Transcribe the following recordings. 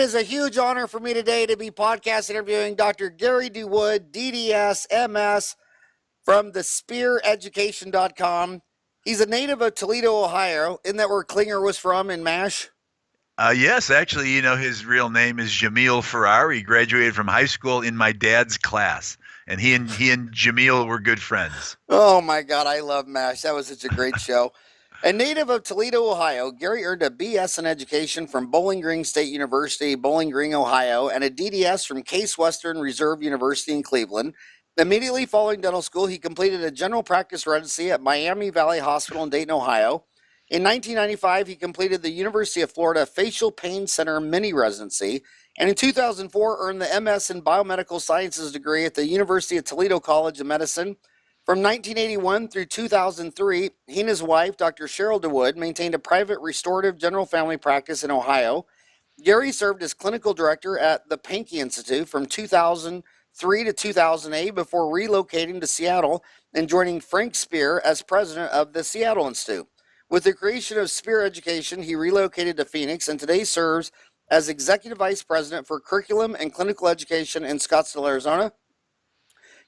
is a huge honor for me today to be podcast interviewing Dr. Gary DeWood, D.D.S, MS, from the SpearEducation.com. He's a native of Toledo, Ohio. Isn't that where Klinger was from in MASH? Yes, actually, his real name is Jamil Farrar. He graduated from high school in my dad's class, and he and Jamil were good friends. Oh my God, I love MASH. That was such a great show. A native of Toledo, Ohio, Gary earned a BS in education from Bowling Green State University, Bowling Green, Ohio, and a D.D.S from Case Western Reserve University in Cleveland. Immediately following dental school, he completed a general practice residency at Miami Valley Hospital in Dayton, Ohio. In 1995, he completed the University of Florida Facial Pain Center mini-residency, and in 2004 earned the MS in Biomedical Sciences degree at the University of Toledo College of Medicine. From 1981 through 2003, he and his wife, Dr. Cheryl DeWood, maintained a private restorative general family practice in Ohio. Gary served as clinical director at the Pankey Institute from 2003 to 2008 before relocating to Seattle and joining Frank Spear as president of the Seattle Institute. With the creation of Spear Education, he relocated to Phoenix and today serves as executive vice president for curriculum and clinical education in Scottsdale, Arizona.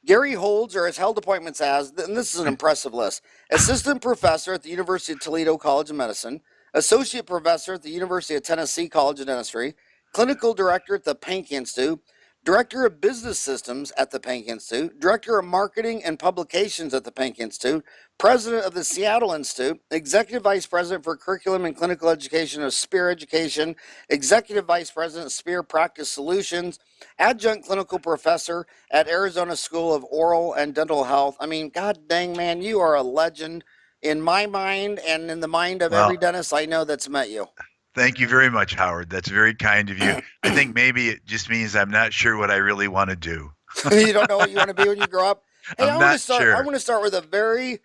Gary holds or has held appointments as, and this is an impressive list, assistant professor at the University of Toledo College of Medicine, associate professor at the University of Tennessee College of Dentistry, clinical director at the Pankey Institute, director of business systems at the Pankey Institute, director of marketing and publications at the Pankey Institute, president of the Seattle Institute, executive vice president for curriculum and clinical education of Spear Education, executive vice president of Spear Practice Solutions, adjunct clinical professor at Arizona School of Oral and Dental Health. I mean, God dang, man, you are a legend in my mind and in the mind of every dentist I know that's met you. Thank you very much, Howard. That's very kind of you. I think maybe it just means I'm not sure what I really want to do. You don't know what you want to be when you grow up? Hey, I'm not sure. I want to start with a very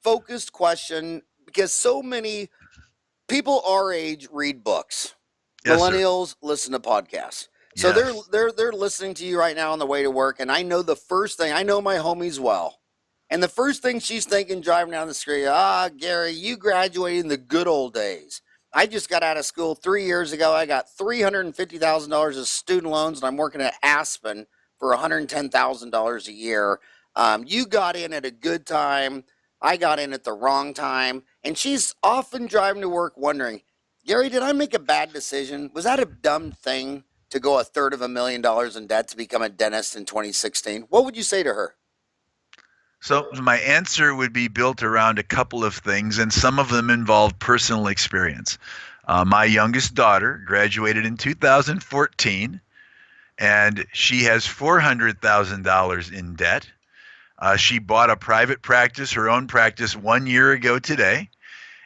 focused question because so many people our age read books. Yes, millennials listen to podcasts. So yes. they're listening to you right now on the way to work, and I know the first thing, I know my homies well. And the first thing she's thinking driving down the street, Gary, you graduated in the good old days. I just got out of school 3 years ago. I got $350,000 of student loans, and I'm working at Aspen for $110,000 a year. You got in at a good time. I got in at the wrong time. And she's often driving to work wondering, Gary, did I make a bad decision? Was that a dumb thing to go $250,000 in debt to become a dentist in 2016? What would you say to her? So my answer would be built around a couple of things, and some of them involve personal experience. My youngest daughter graduated in 2014, and she has $400,000 in debt. She bought a private practice, her own practice, 1 year ago today.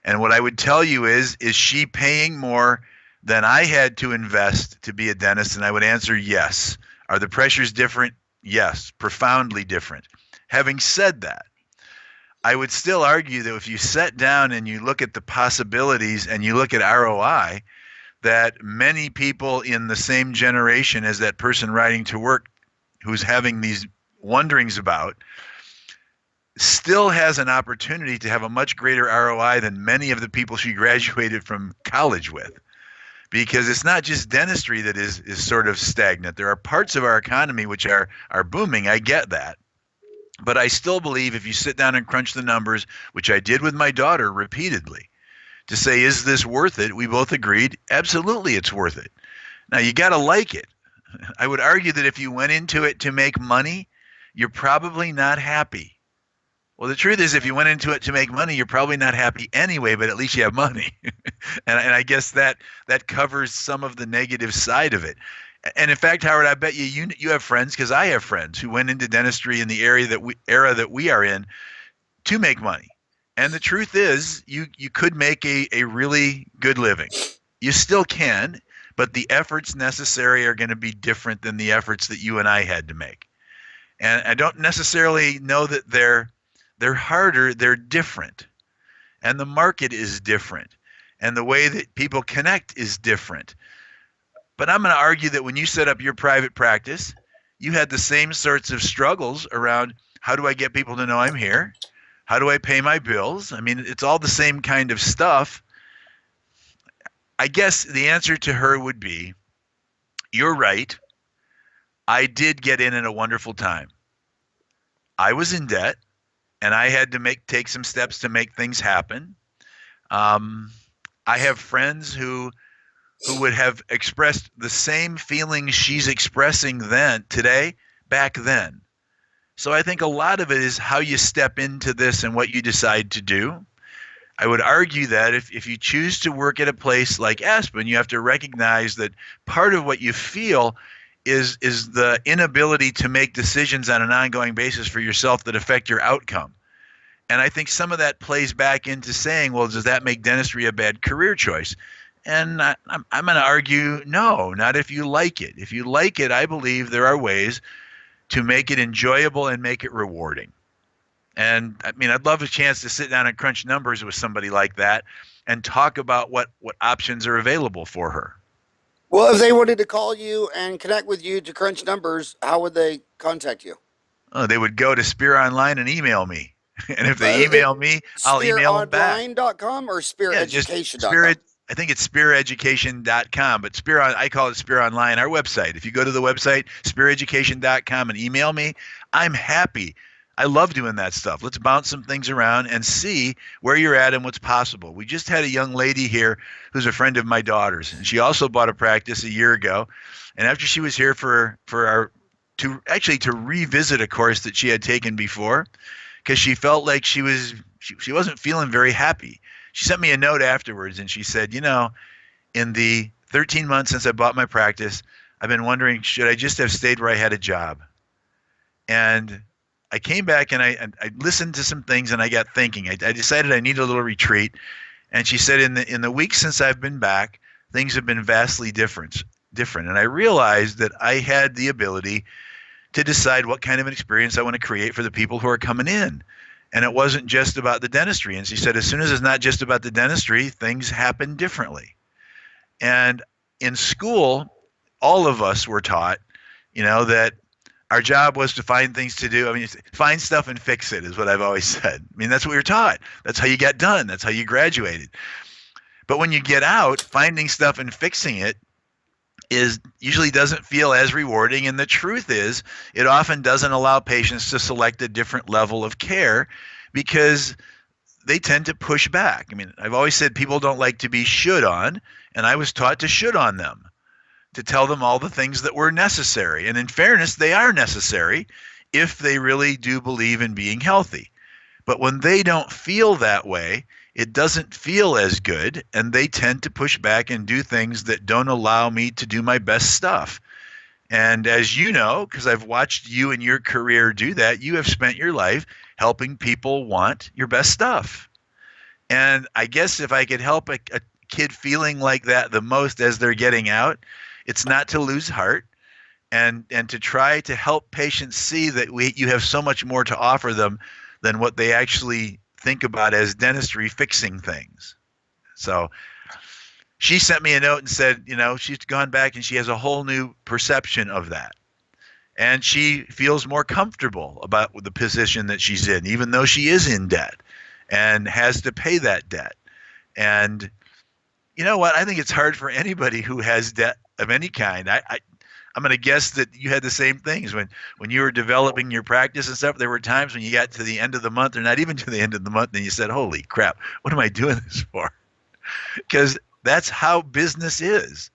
And what I would tell you is she paying more than I had to invest to be a dentist? And I would answer yes. Are the pressures different? Yes, profoundly different. Having said that, I would still argue that if you sit down and you look at the possibilities and you look at ROI, that many people in the same generation as that person riding to work who's having these wonderings about still has an opportunity to have a much greater ROI than many of the people she graduated from college with. Because it's not just dentistry that is sort of stagnant. There are parts of our economy which are booming. I get that. But I still believe if you sit down and crunch the numbers, which I did with my daughter repeatedly, to say, is this worth it? We both agreed, absolutely it's worth it. Now, you got to like it. I would argue that if you went into it to make money, you're probably not happy. Well, the truth is, if you went into it to make money, you're probably not happy anyway, but at least you have money. and I guess that covers some of the negative side of it. And in fact, Howard, I bet you have friends, because I have friends who went into dentistry in the era that we are in to make money. And the truth is, you could make a really good living. You still can, but the efforts necessary are going to be different than the efforts that you and I had to make. And I don't necessarily know that they're harder, they're different. And the market is different. And the way that people connect is different. But I'm going to argue that when you set up your private practice, you had the same sorts of struggles around how do I get people to know I'm here? How do I pay my bills? I mean, it's all the same kind of stuff. I guess the answer to her would be, you're right. I did get in at a wonderful time. I was in debt and I had to take some steps to make things happen. Um, I have friends who would have expressed the same feelings she's expressing then today back then. So I think a lot of it is how you step into this and what you decide to do. I would argue that if you choose to work at a place like Aspen, you have to recognize that part of what you feel is the inability to make decisions on an ongoing basis for yourself that affect your outcome. And I think some of that plays back into saying, well, does that make dentistry a bad career choice? And I'm going to argue, no, not if you like it. If you like it, I believe there are ways to make it enjoyable and make it rewarding. And I mean, I'd love a chance to sit down and crunch numbers with somebody like that and talk about what options are available for her. Well, if they wanted to call you and connect with you to crunch numbers, how would they contact you? They would go to Spear Online and email me. And if they It, email me, I'll email them back. spearonline.com or Yeah, just speareducation.com? Spirit. I think it's speareducation.com, but I call it Spear Online, our website. If you go to the website, speareducation.com, and email me, I'm happy. I love doing that stuff. Let's bounce some things around and see where you're at and what's possible. We just had a young lady here who's a friend of my daughter's, and she also bought a practice a year ago. And after she was here for our to revisit a course that she had taken before, because she felt like she wasn't feeling very happy. She sent me a note afterwards and she said, in the 13 months since I bought my practice, I've been wondering, should I just have stayed where I had a job? And I came back and I listened to some things and I got thinking. I decided I need a little retreat. And she said, in the weeks since I've been back, things have been vastly different. And I realized that I had the ability to decide what kind of an experience I want to create for the people who are coming in. And it wasn't just about the dentistry. And she said, as soon as it's not just about the dentistry, things happen differently. And in school, all of us were taught, that our job was to find things to do. I mean, find stuff and fix it is what I've always said. I mean, that's what we were taught. That's how you got done. That's how you graduated. But when you get out, finding stuff and fixing it usually doesn't feel as rewarding. And the truth is, it often doesn't allow patients to select a different level of care because they tend to push back. I mean, I've always said people don't like to be should on, and I was taught to should on them, to tell them all the things that were necessary. And in fairness, they are necessary if they really do believe in being healthy. But when they don't feel that way, it doesn't feel as good, and they tend to push back and do things that don't allow me to do my best stuff. And as you know, because I've watched you in your career do that, you have spent your life helping people want your best stuff. And I guess if I could help a kid feeling like that the most as they're getting out, it's not to lose heart and to try to help patients see that you have so much more to offer them than what they actually think about as dentistry fixing things. So she sent me a note and said, she's gone back and she has a whole new perception of that. And she feels more comfortable about the position that she's in, even though she is in debt and has to pay that debt. And you know what? I think it's hard for anybody who has debt of any kind. I'm going to guess that you had the same things when you were developing your practice and stuff. There were times when you got to the end of the month, or not even to the end of the month, and you said, holy crap, what am I doing this for? Because that's how business is.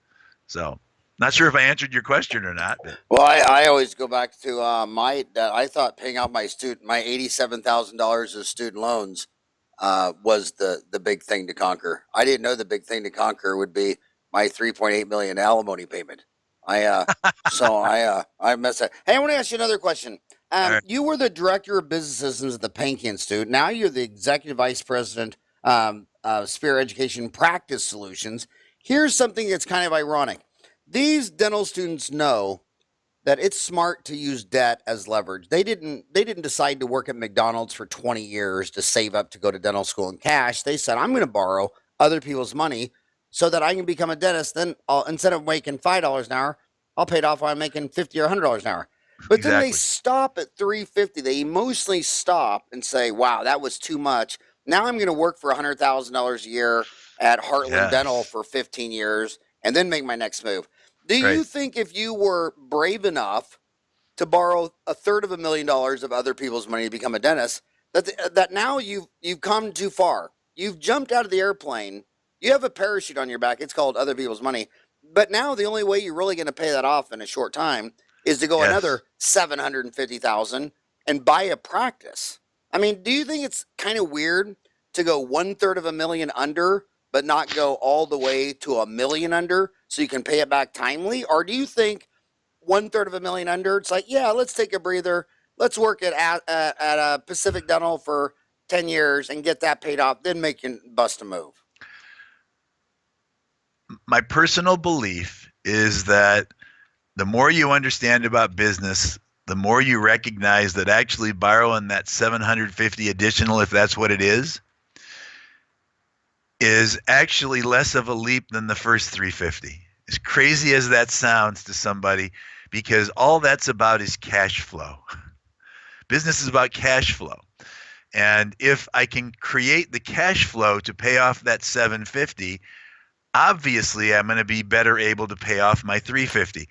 So not sure if I answered your question or not. But. Well, I always go back to that I thought paying off my $87,000 of student loans was the big thing to conquer. I didn't know the big thing to conquer would be my $3.8 million alimony payment. I messed up. Hey, I want to ask you another question. Right. You were the director of business systems at the Pankey Institute. Now you're the executive vice president of Spear Education Practice Solutions. Here's something that's kind of ironic. These dental students know that it's smart to use debt as leverage. They didn't decide to work at McDonald's for 20 years to save up to go to dental school in cash. They said, I'm going to borrow other people's money so that I can become a dentist. Then instead of making $5 an hour, I'll pay it off while I'm making $50 or $100 an hour. But then they stop at $350. They emotionally stop and say, wow, that was too much. Now I'm going to work for $100,000 a year at Heartland Dental Yes. for 15 years and then make my next move. Do Right. you think if you were brave enough to borrow $1/3 of other people's money to become a dentist, that now you've come too far? You've jumped out of the airplane. You have a parachute on your back. It's called other people's money. But now the only way you're really going to pay that off in a short time is to go Yes. another 750,000 and buy a practice. I mean, do you think it's kind of weird to go 1/3 of a million under, but not go all the way to a million under so you can pay it back timely? Or do you think 1/3 of a million under, it's like, yeah, let's take a breather. Let's work at Pacific Dental for 10 years and get that paid off, then make you bust a move? My personal belief is that the more you understand about business, the more you recognize that actually borrowing that 750 additional, if that's what it is actually less of a leap than the first 350. As crazy as that sounds to somebody, because all that's about is cash flow. Business is about cash flow. And if I can create the cash flow to pay off that 750, obviously I'm going to be better able to pay off my 350.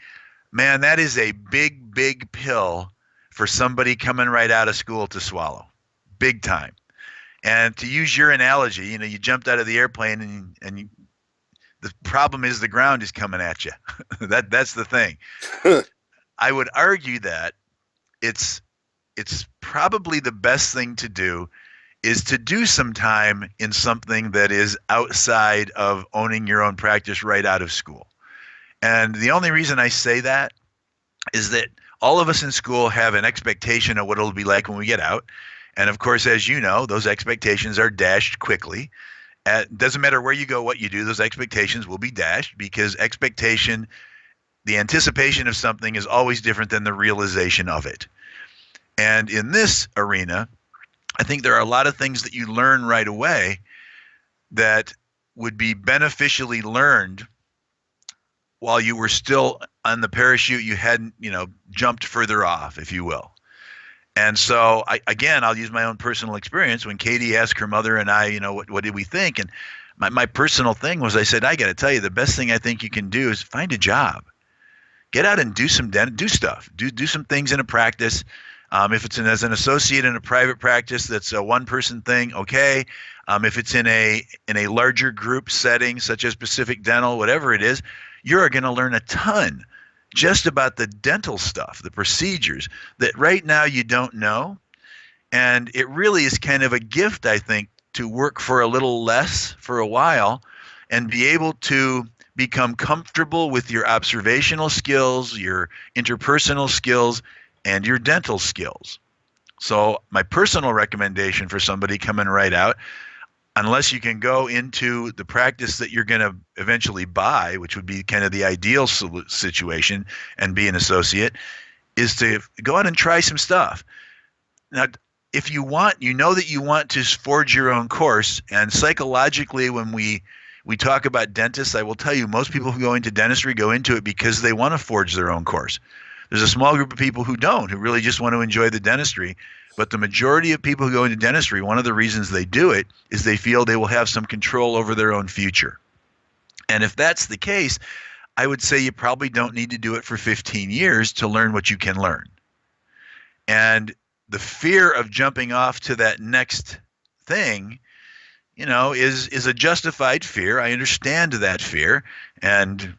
Man, that is a big, big pill for somebody coming right out of school to swallow. Big time. And to use your analogy, you jumped out of the airplane and the problem is the ground is coming at you. That's the thing. I would argue that it's probably the best thing to do is to do some time in something that is outside of owning your own practice right out of school. And the only reason I say that is that all of us in school have an expectation of what it'll be like when we get out. And of course, as you know, those expectations are dashed quickly. It doesn't matter where you go, what you do, those expectations will be dashed because the anticipation of something is always different than the realization of it. And in this arena, I think there are a lot of things that you learn right away that would be beneficially learned while you were still on the parachute. You hadn't, jumped further off, if you will. And so, I'll use my own personal experience. When Katie asked her mother and I, what did we think? And my personal thing was, I said, I got to tell you, the best thing I think you can do is find a job. Get out and do stuff. Do some things in a practice. If it's as an associate in a private practice, that's a one-person thing, okay. If it's in a larger group setting, such as Pacific Dental, whatever it is, you're going to learn a ton just about the dental stuff, the procedures that right now you don't know. And it really is kind of a gift, I think, to work for a little less for a while and be able to become comfortable with your observational skills, your interpersonal skills, and your dental skills. So my personal recommendation for somebody coming right out, unless you can go into the practice that you're going to eventually buy, which would be kind of the ideal situation, and be an associate, is to go out and try some stuff. Now, if you want, that you want to forge your own course, and psychologically when we talk about dentists, I will tell you most people who go into dentistry go into it because they want to forge their own course. There's a small group of people who don't, who really just want to enjoy the dentistry. But the majority of people who go into dentistry, one of the reasons they do it is they feel they will have some control over their own future. And if that's the case, I would say you probably don't need to do it for 15 years to learn what you can learn. And the fear of jumping off to that next thing, is a justified fear. I understand that fear. And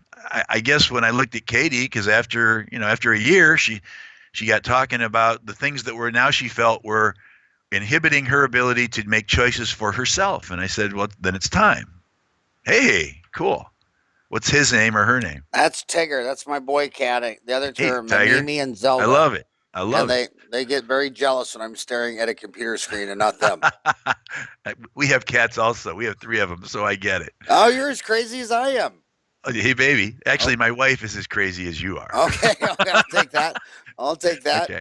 I guess when I looked at Katie, because after a year, she got talking about the things that she felt were inhibiting her ability to make choices for herself. And I said, well, then it's time. Hey, cool. What's his name or her name? That's Tigger. That's my boy cat. The other two are Mimi and Zelda. I love it. I love it. They get very jealous when I'm staring at a computer screen and not them. We have cats also. We have 3 of them, so I get it. Oh, you're as crazy as I am. Oh, hey, baby. Actually, my wife is as crazy as you are. Okay, I'll take that. Okay.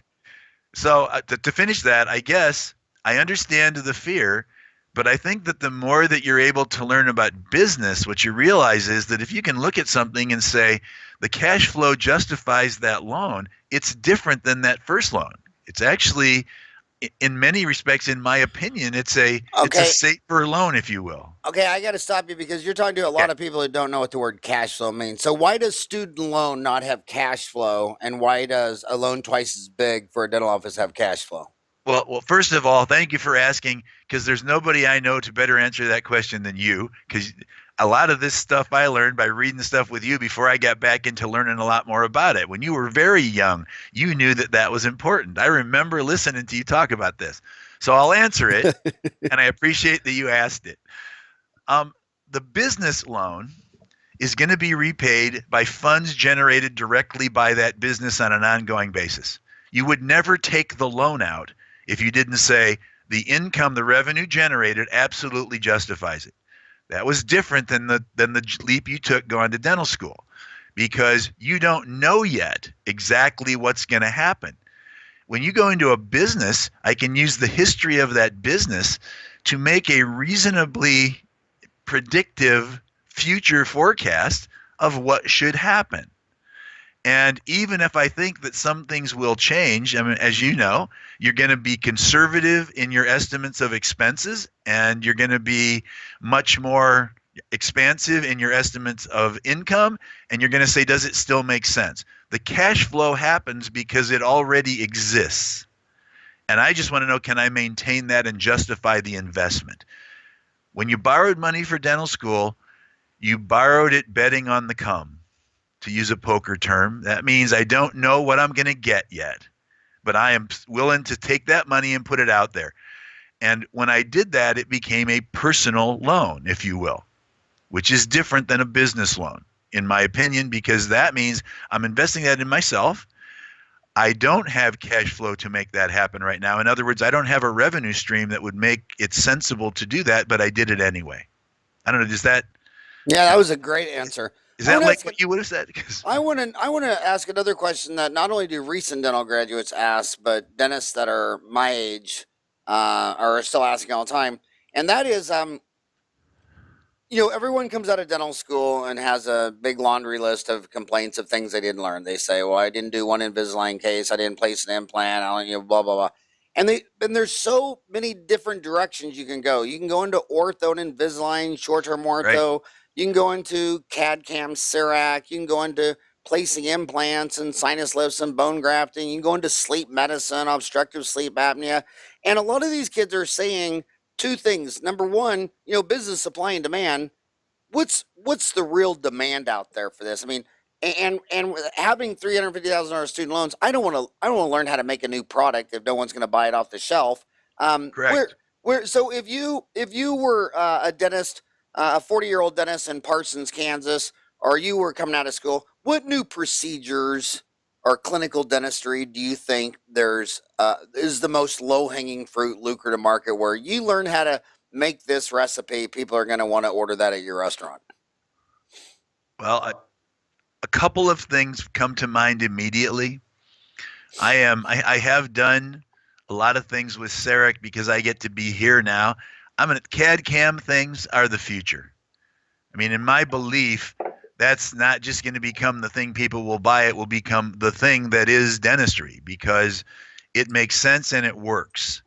So to finish that, I guess I understand the fear, but I think that the more that you're able to learn about business, what you realize is that if you can look at something and say, the cash flow justifies that loan, it's different than that first loan. It's actually in many respects, in my opinion, it's a Okay. safer loan, if you will. Okay, I got to stop you because you're talking to a Okay. lot of people who don't know what the word cash flow means. So, why does student loan not have cash flow, and why does a loan twice as big for a dental office have cash flow? Well, first of all, thank you for asking, because there's nobody I know to better answer that question than you. Because a lot of this stuff I learned by reading stuff with you before I got back into learning a lot more about it. When you were very young, you knew that that was important. I remember listening to you talk about this. So I'll answer it, and I appreciate that you asked it. Um, the business loan is going to be repaid by funds generated directly by that business on an ongoing basis. You would never take the loan out if you didn't say the income, the revenue generated absolutely justifies it. That was different than the leap you took going to dental school, because you don't know yet exactly what's going to happen. When you go into a business, I can use the history of that business to make a reasonably predictive future forecast of what should happen. And even if I think that some things will change, I mean, as you know, you're going to be conservative in your estimates of expenses, and you're going to be much more expansive in your estimates of income, and you're going to say, does it still make sense? The cash flow happens because it already exists. And I just want to know, can I maintain that and justify the investment? When you borrowed money for dental school, you borrowed it betting on the come, to use a poker term. That means I don't know what I'm going to get yet, but I am willing to take that money and put it out there. And when I did that, it became a personal loan, if you will, which is different than a business loan, in my opinion, because that means I'm investing that in myself. I don't have cash flow to make that happen right now. In other words, I don't have a revenue stream that would make it sensible to do that, but I did it anyway. I don't know. Yeah, that was a great answer. Is I want that to like ask. what you would have said? I want to ask another question that not only do recent dental graduates ask, but dentists that are my age are still asking all the time, and that is, everyone comes out of dental school and has a big laundry list of complaints of things they didn't learn. They say, "Well, I didn't do one Invisalign case. I didn't place an implant. I don't, blah blah blah." And there's so many different directions you can go. You can go into ortho and Invisalign, short term Right. ortho. You can go into CAD CAM, CERAC. You can go into placing implants and sinus lifts and bone grafting. You can go into sleep medicine, obstructive sleep apnea, and a lot of these kids are saying two things. Number one, business supply and demand. What's the real demand out there for this? I mean, and with having $350,000 student loans, I don't want to learn how to make a new product if no one's going to buy it off the shelf. Where Correct. where so if you were a dentist, a 40-year-old dentist in Parsons, Kansas, or you were coming out of school, what new procedures or clinical dentistry do you think there's is the most low hanging fruit, lucrative market where you learn how to make this recipe, people are going to want to order that at your restaurant? Well, a couple of things come to mind immediately. I have done a lot of things with CEREC because I get to be here now. CAD CAM things are the future. I mean, in my belief, that's not just going to become the thing people will buy. It will become the thing that is dentistry, because it makes sense and it works.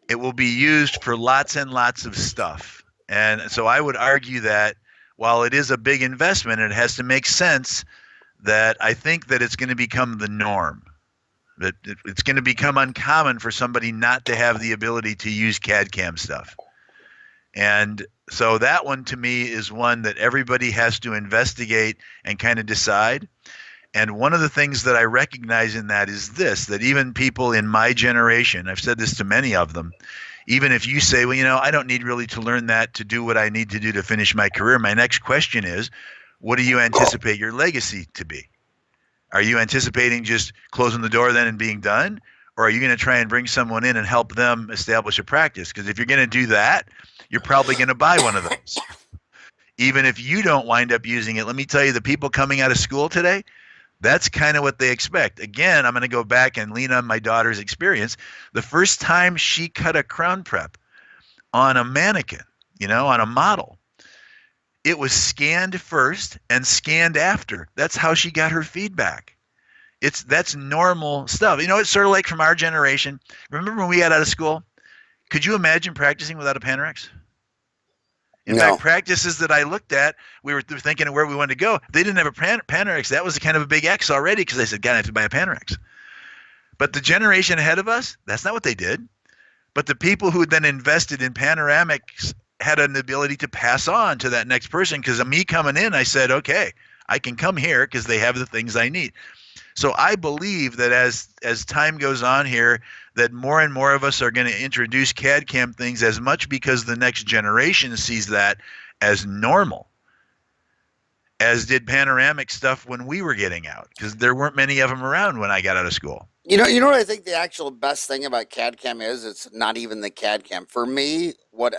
It will be used for lots and lots of stuff. And so I would argue that while it is a big investment, it has to make sense, that I think that it's going to become the norm. That it's going to become uncommon for somebody not to have the ability to use CAD CAM stuff. And so that one to me is one that everybody has to investigate and kind of decide. And one of the things that I recognize in that is this, that even people in my generation, I've said this to many of them, even if you say, well, I don't need really to learn that to do what I need to do to finish my career. My next question is, what do you anticipate your legacy to be? Are you anticipating just closing the door then and being done? Or are you going to try and bring someone in and help them establish a practice? Because if you're going to do that, you're probably going to buy one of those. Even if you don't wind up using it, let me tell you, the people coming out of school today, that's kind of what they expect. Again, I'm going to go back and lean on my daughter's experience. The first time she cut a crown prep on a mannequin, on a model, it was scanned first and scanned after. That's how she got her feedback. That's normal stuff. It's sort of like from our generation. Remember when we got out of school? Could you imagine practicing without a Panorex? In fact, No. practices that I looked at, we were thinking of where we wanted to go. They didn't have a Panorex. That was kind of a big X already because they said, God, I have to buy a Panorex. But the generation ahead of us, that's not what they did. But the people who had then invested in panoramics had an ability to pass on to that next person. Because of me coming in, I said, okay, I can come here because they have the things I need. So I believe that as time goes on here, that more and more of us are going to introduce CAD CAM things as much because the next generation sees that as normal, as did panoramic stuff when we were getting out, because there weren't many of them around when I got out of school. You know what I think the actual best thing about CAD CAM is? It's not even the CAD CAM. For me, what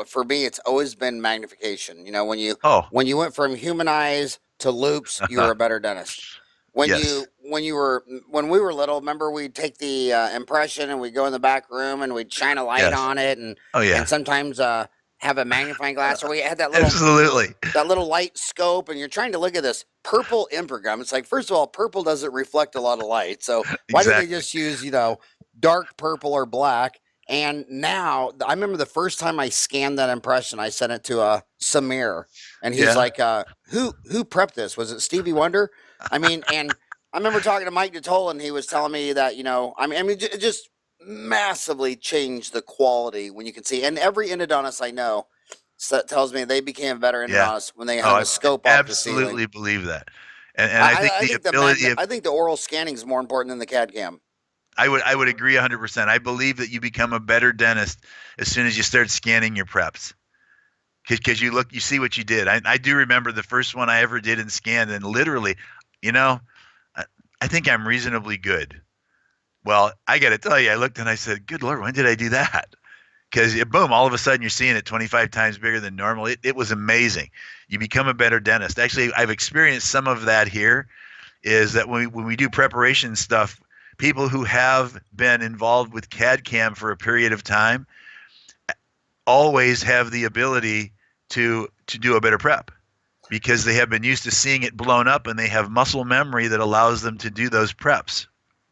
for me, it's always been magnification. When you Oh, when you went from human eyes to loops, you were a better dentist. yes. When we were little, remember we'd take the impression and we'd go in the back room and we'd shine a light Yes. on it Oh, and yeah. sometimes have a magnifying glass, or we had Absolutely. that little light scope, and you're trying to look at this purple impergum. It's like, first of all, purple doesn't reflect a lot of light, so why did they Exactly. just use dark purple or black? And now I remember the first time I scanned that impression, I sent it to Samir, and he's Yeah. like, who prepped this? Was it Stevie Wonder? I mean, and I remember talking to Mike DeToll, and he was telling me that it just massively changed the quality when you can see. And every endodontist I know tells me they became a better Yeah. endodontist when they Oh, hung I a scope off the ceiling. absolutely believe that. And I think I the think ability of I think the oral scanning is more important than the CAD cam. I would agree 100%. I believe that you become a better dentist as soon as you start scanning your preps. Because you see what you did. I do remember the first one I ever did and scanned, and literally, you know, I, I think I'm reasonably good. Well, I got to tell you, I looked and I said, "Good Lord, when did I do that?" Because boom, all of a sudden you're seeing it 25 times bigger than normal. It was amazing. You become a better dentist. Actually, I've experienced some of that here. Is that when we do preparation stuff, people who have been involved with CAD CAM for a period of time always have the ability to do a better prep because they have been used to seeing it blown up and they have muscle memory that allows them to do those preps.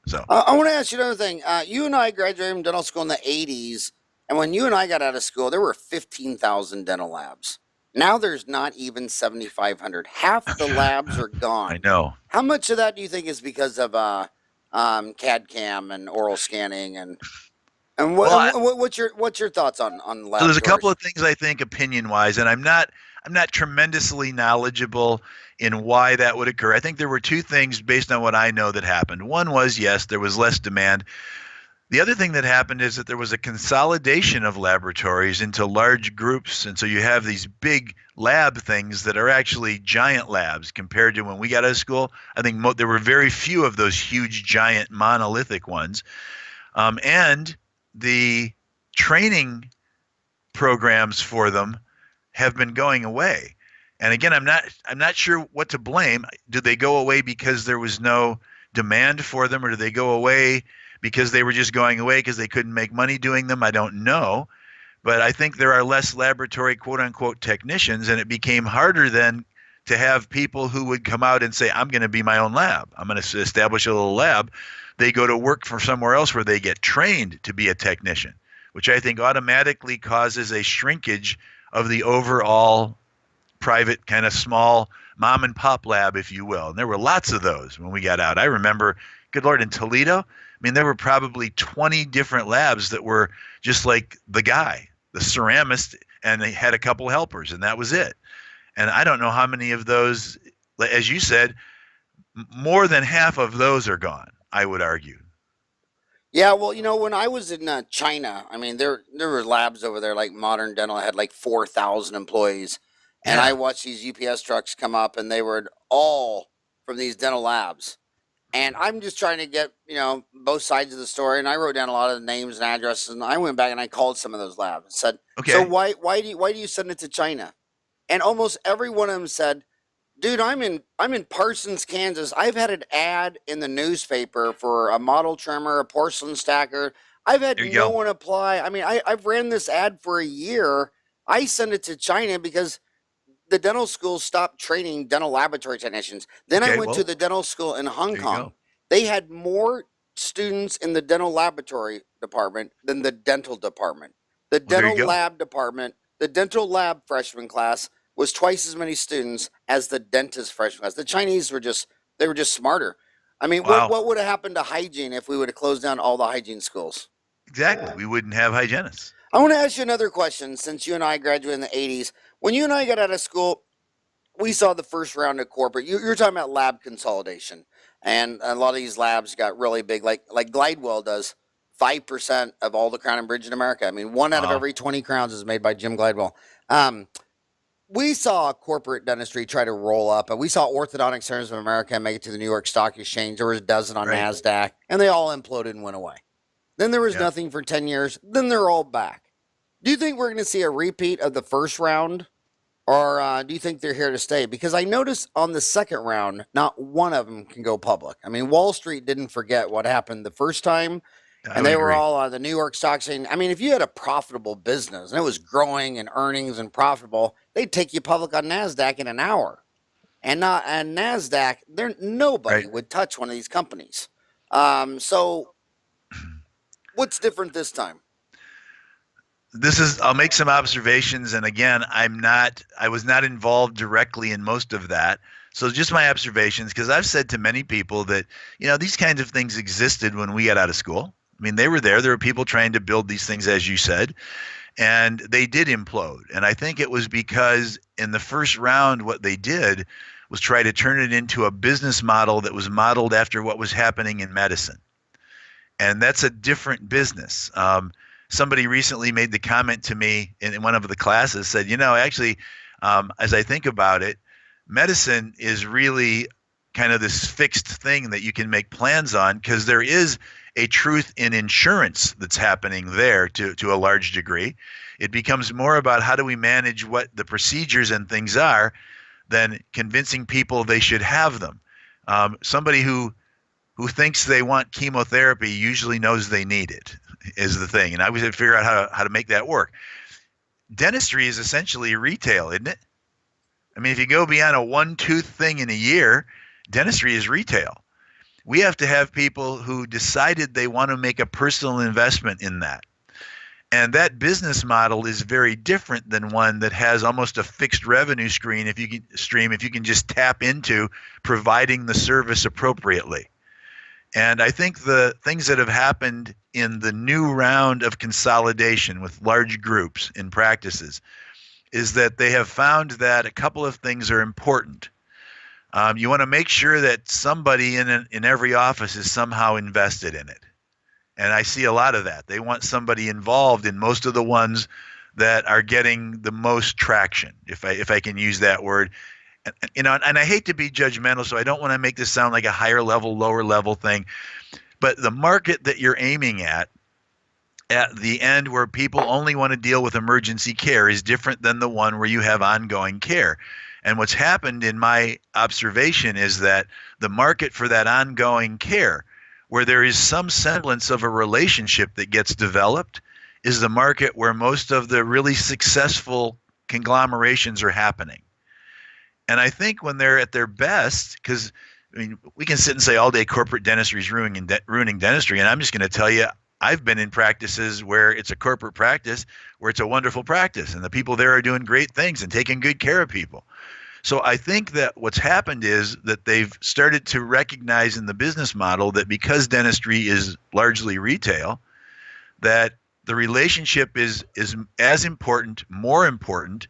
So, I want to ask you another thing. You and I graduated from dental school in the '80s, and when you and I got out of school, there were 15,000 dental labs. Now there's not even 7,500. Half the labs are I gone. know. How much of that do you think is because of CAD cam and oral scanning and Well, what's your thoughts on so there's a couple laboratories? of things I think opinion wise, and I'm not tremendously knowledgeable in why that would occur. I think there were two things based on what I know that happened. One was yes, there was less demand. The other thing that happened is that there was a consolidation of laboratories into large groups. And so you have these big lab things that are actually giant labs compared to when we got out of school. I think there were very few of those huge, giant, monolithic ones. And the training programs for them have been going away. And again, I'm not sure what to blame. Did they go away because there was no demand for them, or did they go away because they were just going away because they couldn't make money doing them? I don't know. But I think there are less laboratory quote unquote technicians, and it became harder then to have people who would come out and say, I'm going to be my own lab. I'm going to establish a little lab. They go to work for somewhere else where they get trained to be a technician, which I think automatically causes a shrinkage of the overall private kind of small mom and pop lab, if you will. And there were lots of those when we got out. I remember, good Lord, in Toledo, I mean, there were probably 20 different labs that were just like the guy, the ceramist, and they had a couple helpers, and that was it. And I don't know how many of those, as you said, more than half of those are gone, I would argue. Yeah, well, when I was in China, I mean, there were labs over there like Modern Dental had like 4,000 employees, and I Yeah. watched these UPS trucks come up, and they were all from these dental labs. And I'm just trying to get both sides of the story, and I wrote down a lot of the names and addresses, and I went back and I called some of those labs and said, "So Okay. why do you send it to China?" And almost every one of them said, dude, I'm in Parsons, Kansas. I've had an ad in the newspaper for a model trimmer, a porcelain stacker. I've had There you no go. one apply. I mean, I've ran this ad for a year. I sent it to China because the dental school stopped training dental laboratory technicians. Then I Okay. went to Well, the dental school in Hong there you Kong. go. They had more students in the dental laboratory department than the dental department. The Well, there you dental go. lab department, the dental lab freshman class was twice as many students as the dentist freshman class. The Chinese were just they were just smarter. I mean, Wow. what would have happened to hygiene if we would have closed down all the hygiene schools? Exactly. We wouldn't have hygienists. I want to ask you another question since you and I graduated in the 80s. When you and I got out of school, we saw the first round of corporate. You're talking about lab consolidation, and a lot of these labs got really big. Like Glidewell does 5% of all the crown and bridge in America. I mean, one out of Wow. every 20 crowns is made by Jim Glidewell. We saw corporate dentistry try to roll up, and we saw Orthodontic Centers of America make it to the New York Stock Exchange. There was a dozen on Right. NASDAQ, and they all imploded and went away. Then there was Yep. nothing for 10 years. Then they're all back. Do you think we're going to see a repeat of the first round? Or do you think they're here to stay? Because I noticed on the second round, not one of them can go public. I mean, Wall Street didn't forget what happened the first time, I and would they were agree. all on the New York Stock Exchange. I mean, if you had a profitable business and it was growing and earnings and profitable, they'd take you public on NASDAQ in an hour. And not and NASDAQ, nobody Right. would touch one of these companies. So what's different this time? I'll make some observations, and again, I was not involved directly in most of that. So just my observations, because I've said to many people that, these kinds of things existed when we got out of school. I mean, they were there. There were people trying to build these things, as you said, and they did implode. And I think it was because in the first round, what they did was try to turn it into a business model that was modeled after what was happening in medicine. And that's a different business. Somebody recently made the comment to me in one of the classes, said, actually, as I think about it, medicine is really kind of this fixed thing that you can make plans on, because there is a truth in insurance that's happening there to a large degree. It becomes more about how do we manage what the procedures and things are than convincing people they should have them. Somebody who thinks they want chemotherapy usually knows they need it, is the thing. And I was to figure out how to make that work. Dentistry is essentially retail, isn't it? I mean, if you go beyond a one-tooth thing in a year, dentistry is retail. We have to have people who decided they want to make a personal investment in that. And that business model is very different than one that has almost a fixed revenue stream if you can just tap into providing the service appropriately. And I think the things that have happened in the new round of consolidation with large groups in practices is that they have found that a couple of things are important. You want to make sure that somebody in every office is somehow invested in it. And I see a lot of that. They want somebody involved in most of the ones that are getting the most traction, if I can use that word. And I hate to be judgmental, so I don't want to make this sound like a higher level, lower level thing. But the market that you're aiming at the end where people only want to deal with emergency care is different than the one where you have ongoing care. And what's happened in my observation is that the market for that ongoing care, where there is some semblance of a relationship that gets developed, is the market where most of the really successful conglomerations are happening. And I think when they're at their best, because we can sit and say all day corporate dentistry is ruining dentistry, and I'm just going to tell you, I've been in practices where it's a corporate practice, where it's a wonderful practice, and the people there are doing great things and taking good care of people. So I think that what's happened is that they've started to recognize in the business model that because dentistry is largely retail, that the relationship is as important, more important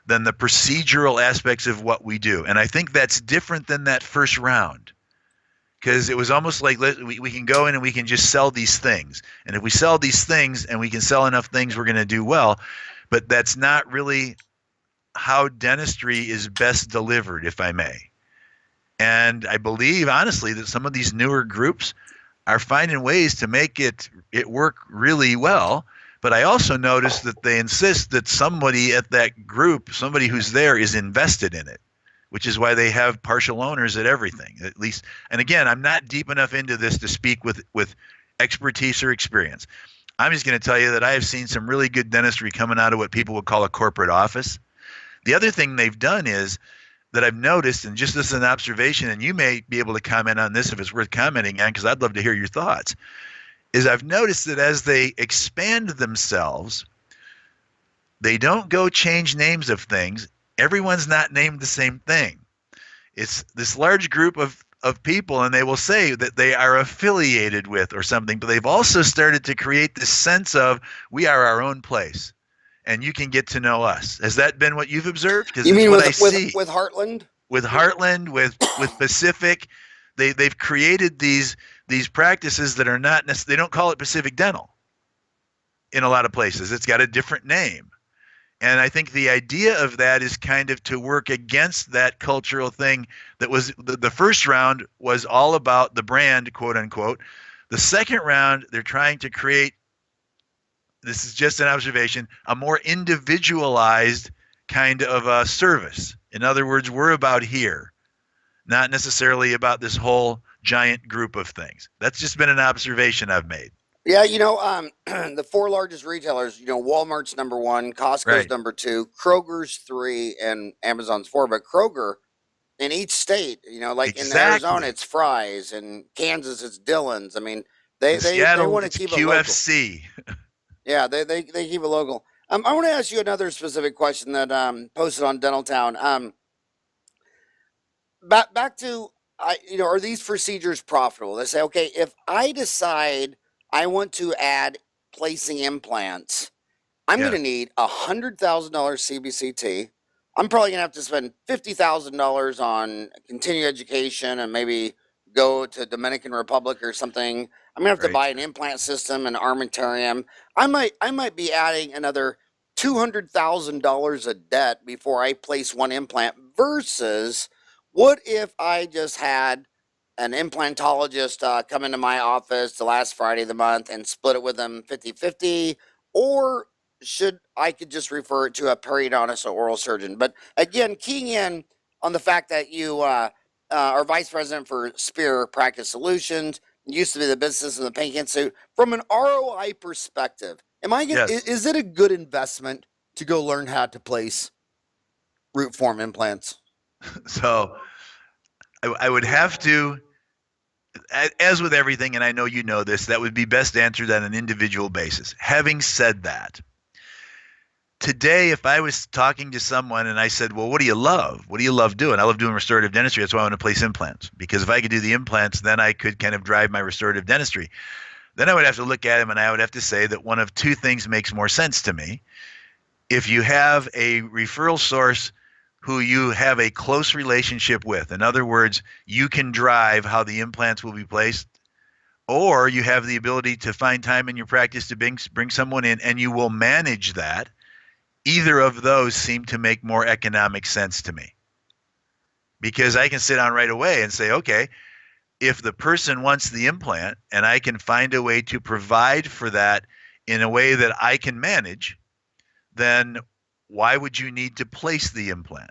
than the procedural aspects of what we do. And I think that's different than that first round, because it was almost like we can go in and we can just sell these things. And if we sell these things and we can sell enough things, we're going to do well. But that's not really how dentistry is best delivered, if I may. And I believe, honestly, that some of these newer groups are finding ways to make it work really well. But I also notice that they insist that somebody at that group, somebody who's there, is invested in it, which is why they have partial owners at everything, at least. And again, I'm not deep enough into this to speak with expertise or experience. I'm just going to tell you that I have seen some really good dentistry coming out of what people would call a corporate office. The other thing they've done is that I've noticed, and just as an observation, and you may be able to comment on this if it's worth commenting on, because I'd love to hear your thoughts, is I've noticed that as they expand themselves, they don't go change names of things. Everyone's not named the same thing. It's this large group of people, and they will say that they are affiliated with or something, but they've also started to create this sense of we are our own place and you can get to know us. Has that been what you've observed? Because You it's mean what I see with Heartland? with Heartland, with Pacific. They've created these practices that are not necessarily, they don't call it Pacific Dental in a lot of places. It's got a different name. And I think the idea of that is kind of to work against that cultural thing that was the first round was all about the brand, quote unquote. The second round, they're trying to create, this is just an observation, a more individualized kind of a service. In other words, we're about here, not necessarily about this whole giant group of things. That's just been an observation I've made. Yeah, the four largest retailers, Walmart's number one, Costco's Right. number two, Kroger's three, and Amazon's four. But Kroger in each state, like in Arizona, Exactly. it's Fry's, and Kansas, it's Dillon's. I mean, In they Seattle, want to it's keep it local. QFC. Yeah, they keep it local. I want to ask you another specific question that posted on Dental Town. Back to are these procedures profitable? They say, okay, if I decide I want to add placing implants, I'm Yeah. going to need $100,000 CBCT. I'm probably going to have to spend $50,000 on continuing education and maybe go to Dominican Republic or something. I'm going to have to Right. buy an implant system and armamentarium. I might be adding another $200,000 of debt before I place one implant versus what if I just had an implantologist come into my office the last Friday of the month and split it with them 50-50, or I could just refer it to a periodontist or oral surgeon. But again, keying in on the fact that you are vice president for Spear Practice Solutions, used to be the business of the Pankey Institute. From an ROI perspective, Yes. is it a good investment to go learn how to place root form implants? So I would have to, as with everything, and I know you know this, that would be best answered on an individual basis. Having said that, today, if I was talking to someone and I said, well, what do you love? What do you love doing? I love doing restorative dentistry. That's why I want to place implants. Because if I could do the implants, then I could kind of drive my restorative dentistry. Then I would have to look at him and I would have to say that one of two things makes more sense to me. If you have a referral source who you have a close relationship with, in other words, you can drive how the implants will be placed, or you have the ability to find time in your practice to bring someone in and you will manage that, either of those seem to make more economic sense to me. Because I can sit down right away and say, okay, if the person wants the implant and I can find a way to provide for that in a way that I can manage, then why would you need to place the implant?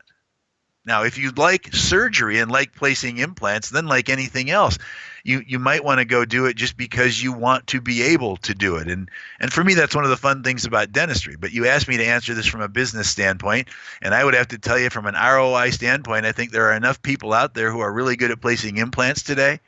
Now, if you like surgery and like placing implants, then like anything else, you might want to go do it just because you want to be able to do it. And for me, that's one of the fun things about dentistry. But you asked me to answer this from a business standpoint, and I would have to tell you from an ROI standpoint, I think there are enough people out there who are really good at placing implants today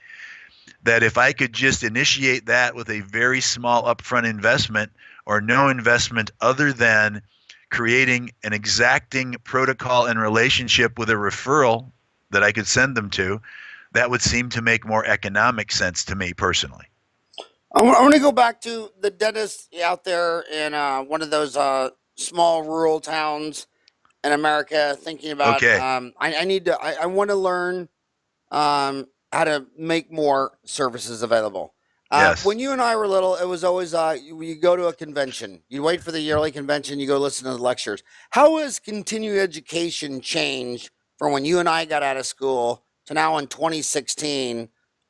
that if I could just initiate that with a very small upfront investment or no investment other than creating an exacting protocol and relationship with a referral that I could send them to, that would seem to make more economic sense to me personally. I want to go back to the dentist out there in one of those small rural towns in America, thinking about Okay. I want to learn how to make more services available. Yes. When you and I were little, it was always you go to a convention, you wait for the yearly convention, you go listen to the lectures. How has continuing education changed from when you and I got out of school to now in 2016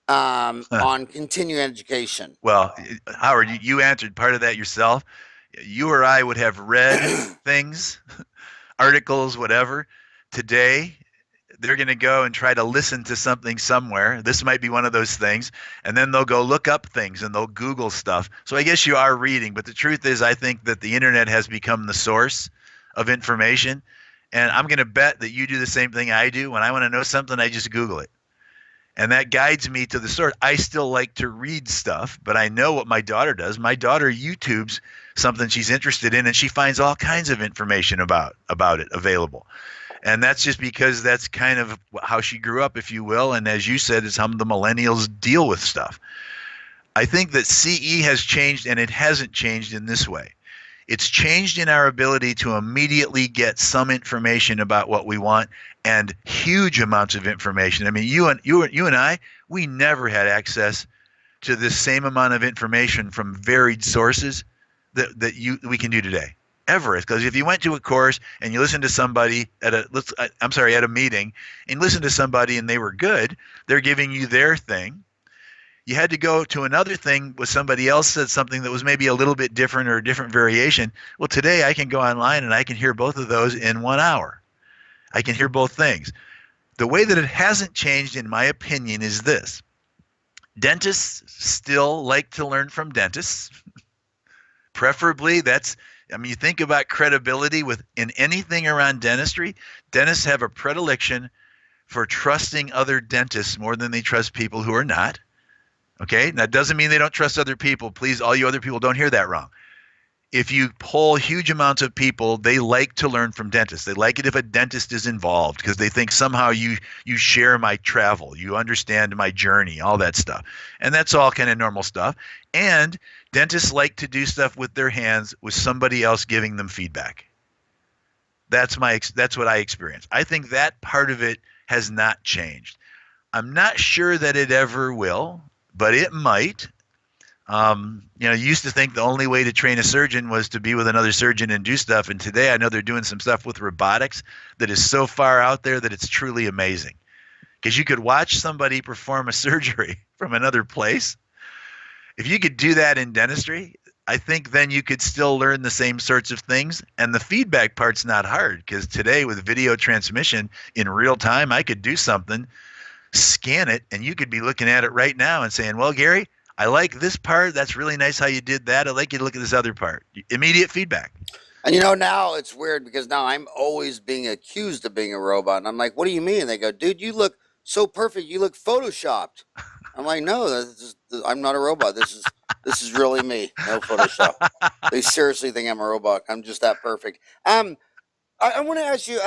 on continuing education? Well, Howard, you answered part of that yourself. You or I would have read things, articles, whatever. Today, they're going to go and try to listen to something somewhere. This might be one of those things. And then they'll go look up things and they'll Google stuff. So I guess you are reading. But the truth is, I think that the internet has become the source of information. And I'm going to bet that you do the same thing I do. When I want to know something, I just Google it. And that guides me to the source. I still like to read stuff, but I know what my daughter does. My daughter YouTubes something she's interested in, and she finds all kinds of information about it available. And that's just because that's kind of how she grew up, if you will. And as you said, it's how the millennials deal with stuff. I think that CE has changed, and it hasn't changed in this way. It's changed in our ability to immediately get some information about what we want, and huge amounts of information. I mean, you and I, we never had access to this same amount of information from varied sources that we can do today. Ever. Because if you went to a course and you listened to somebody at a meeting, and listen to somebody and they were good, they're giving you their thing. You had to go to another thing with somebody else said something that was maybe a little bit different or a different variation. Well, today I can go online and I can hear both of those in 1 hour. I can hear both things. The way that it hasn't changed, in my opinion, is this. Dentists still like to learn from dentists. Preferably, you think about credibility in anything around dentistry. Dentists have a predilection for trusting other dentists more than they trust people who are not. Okay, that doesn't mean they don't trust other people. Please, all you other people, don't hear that wrong. If you poll huge amounts of people, they like to learn from dentists. They like it if a dentist is involved because they think somehow you share my travel, you understand my journey, all that stuff. And that's all kind of normal stuff. And dentists like to do stuff with their hands with somebody else giving them feedback. That's what I experience. I think that part of it has not changed. I'm not sure that it ever will, but it might. You used to think the only way to train a surgeon was to be with another surgeon and do stuff. And today I know they're doing some stuff with robotics that is so far out there that it's truly amazing. Because you could watch somebody perform a surgery from another place. If you could do that in dentistry, I think then you could still learn the same sorts of things. And the feedback part's not hard, because today with video transmission in real time, I could do something, scan it, and you could be looking at it right now and saying, well, Gary, I like this part. That's really nice how you did that. I'd like you to look at this other part. Immediate feedback. And now it's weird because now I'm always being accused of being a robot. And I'm like, what do you mean? And they go, dude, you look so perfect. You look photoshopped. I'm like, no, I'm not a robot. This is really me. No Photoshop. They seriously think I'm a robot. I'm just that perfect. I want to ask you,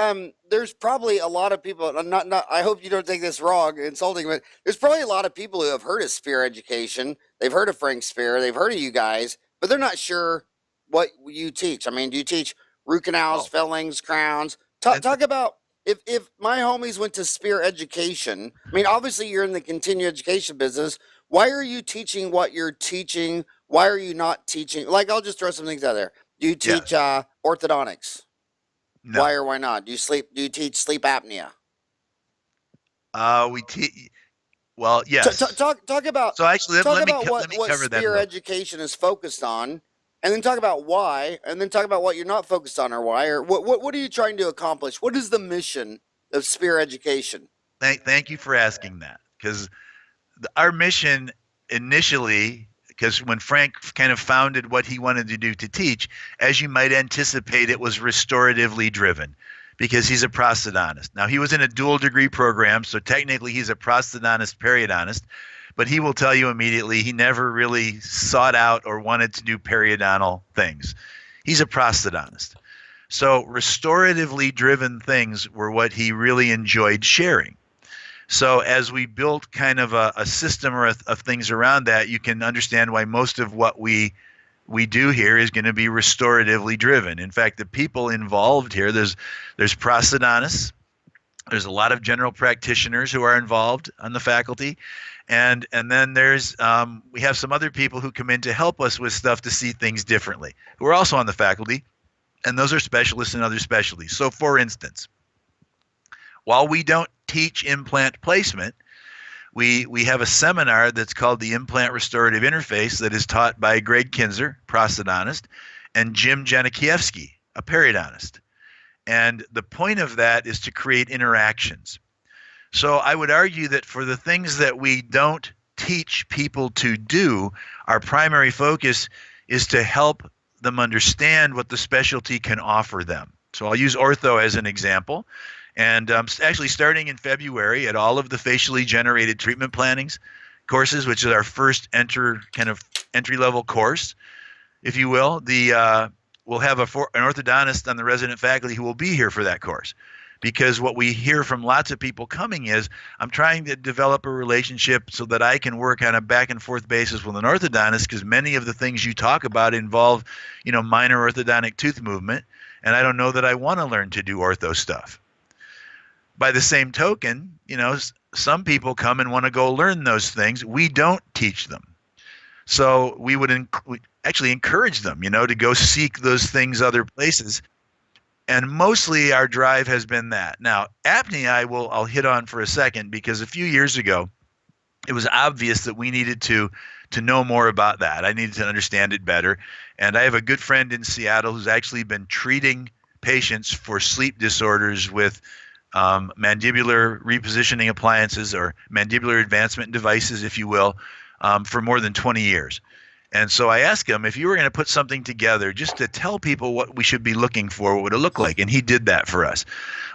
there's probably a lot of people, not, I hope you don't take this wrong, insulting, but there's probably a lot of people who have heard of Spear Education. They've heard of Frank Spear. They've heard of you guys, but they're not sure what you teach. I mean, do you teach root canals, fillings, crowns? Talk about, if my homies went to Spear Education, I mean, obviously you're in the continuing education business. Why are you teaching what you're teaching? Why are you not teaching? Like, I'll just throw some things out there. Do you teach orthodontics? No. Why or why not? Do you teach sleep apnea? We teach. Well, yes. Talk about. So actually, let me what cover that. Spear Education is focused on, and then talk about why, and then talk about what you're not focused on or why, or what are you trying to accomplish? What is the mission of Spear Education? Thank you for asking that, because our mission initially, because when Frank kind of founded what he wanted to do to teach, as you might anticipate, it was restoratively driven, because he's a prosthodontist. Now, he was in a dual degree program, so technically he's a prosthodontist periodontist, but he will tell you immediately he never really sought out or wanted to do periodontal things. He's a prosthodontist. So restoratively driven things were what he really enjoyed sharing. So as we built kind of a system of things around that, you can understand why most of what we do here is going to be restoratively driven. In fact, the people involved here, there's prosthodontists, there's a lot of general practitioners who are involved on the faculty, and then there's we have some other people who come in to help us with stuff to see things differently, who are also on the faculty, and those are specialists in other specialties. So for instance, while we don't teach implant placement, we have a seminar that's called the Implant Restorative Interface that is taught by Greg Kinzer, prosthodontist, and Jim Janikiewski, a periodontist. And the point of that is to create interactions. So I would argue that for the things that we don't teach people to do, our primary focus is to help them understand what the specialty can offer them. So I'll use ortho as an example. And actually, starting in February at all of the facially generated treatment plannings courses, which is our first entry level course, if you will, we'll have an orthodontist on the resident faculty who will be here for that course. Because what we hear from lots of people coming is, I'm trying to develop a relationship so that I can work on a back and forth basis with an orthodontist, because many of the things you talk about involve, minor orthodontic tooth movement, and I don't know that I want to learn to do ortho stuff. By the same token, some people come and want to go learn those things. We don't teach them. So we would actually encourage them, to go seek those things other places. And mostly our drive has been that. Now, apnea, I'll hit on for a second, because a few years ago, it was obvious that we needed to know more about that. I needed to understand it better. And I have a good friend in Seattle who's actually been treating patients for sleep disorders with mandibular repositioning appliances, or mandibular advancement devices, if you will, for more than 20 years. And so I asked him, if you were going to put something together just to tell people what we should be looking for, what would it look like? And he did that for us.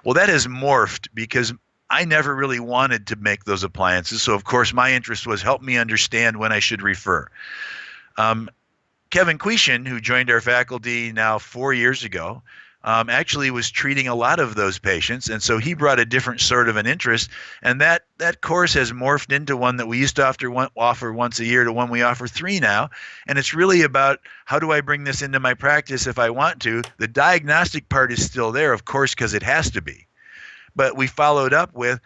Well, that has morphed, because I never really wanted to make those appliances. So, of course, my interest was help me understand when I should refer. Kevin Quishin, who joined our faculty now 4 years ago, actually was treating a lot of those patients. And so he brought a different sort of an interest. And that course has morphed into one that we used to offer once a year to one we offer 3 now. And it's really about, how do I bring this into my practice if I want to? The diagnostic part is still there, of course, because it has to be. But we followed up with,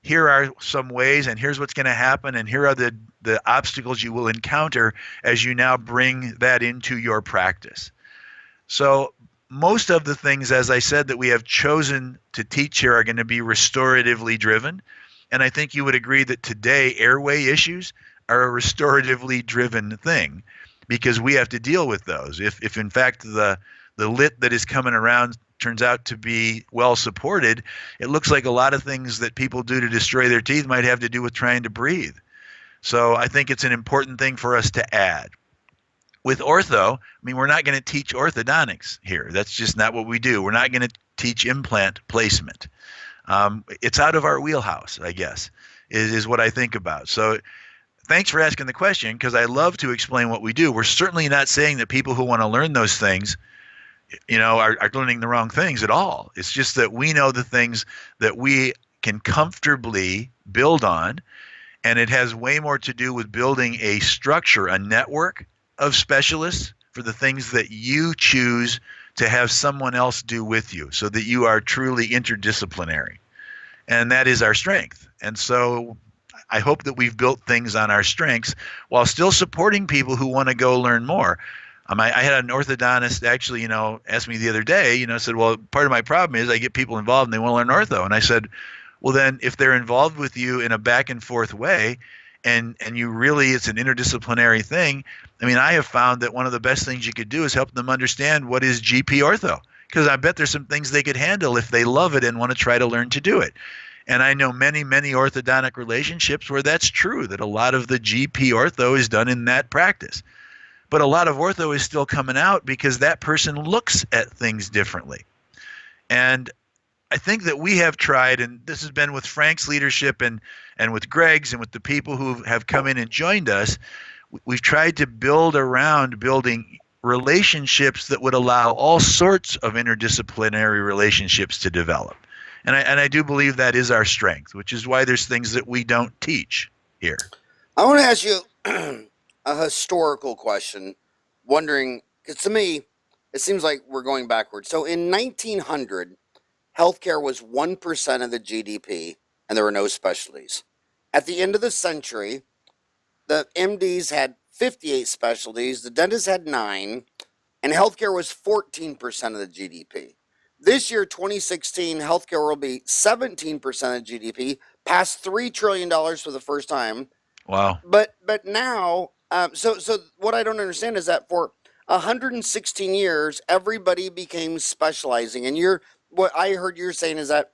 here are some ways, and here's what's going to happen, and here are the obstacles you will encounter as you now bring that into your practice. So most of the things, as I said, that we have chosen to teach here are going to be restoratively driven. And I think you would agree that today airway issues are a restoratively driven thing, because we have to deal with those. If in fact the lit that is coming around turns out to be well supported, it looks like a lot of things that people do to destroy their teeth might have to do with trying to breathe. So I think it's an important thing for us to add. With ortho, we're not going to teach orthodontics here. That's just not what we do. We're not going to teach implant placement. It's out of our wheelhouse, I guess, is what I think about. So thanks for asking the question, because I love to explain what we do. We're certainly not saying that people who want to learn those things, are learning the wrong things at all. It's just that we know the things that we can comfortably build on, and it has way more to do with building a structure, a network of specialists for the things that you choose to have someone else do with you, so that you are truly interdisciplinary. And that is our strength. And so I hope that we've built things on our strengths while still supporting people who want to go learn more. I had an orthodontist actually, ask me the other day, said, well, part of my problem is I get people involved and they want to learn ortho. And I said, well, then if they're involved with you in a back and forth way, and you really, it's an interdisciplinary thing. I have found that one of the best things you could do is help them understand what is GP ortho, because I bet there's some things they could handle if they love it and want to try to learn to do it. And I know many, many orthodontic relationships where that's true, that a lot of the GP ortho is done in that practice. But a lot of ortho is still coming out because that person looks at things differently. And I think that we have tried, and this has been with Frank's leadership and with Greg's and with the people who have come in and joined us, we've tried to build around building relationships that would allow all sorts of interdisciplinary relationships to develop. And I do believe that is our strength, which is why there's things that we don't teach here. I want to ask you a historical question, wondering, because to me, it seems like we're going backwards. So in 1900, healthcare was 1% of the GDP, and there were no specialties. At the end of the century, the MDs had 58 specialties, the dentists had 9, and healthcare was 14% of the GDP. This year, 2016, healthcare will be 17% of GDP, past $3 trillion for the first time. Wow. But now, so what I don't understand is that for 116 years, everybody became specializing. And what I heard you're saying is that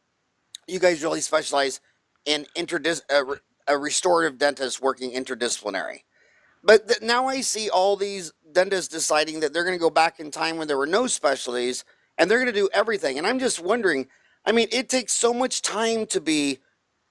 you guys really specialize in a restorative dentist working interdisciplinary. But now I see all these dentists deciding that they're going to go back in time when there were no specialties and they're going to do everything. And I'm just wondering, I mean, it takes so much time to be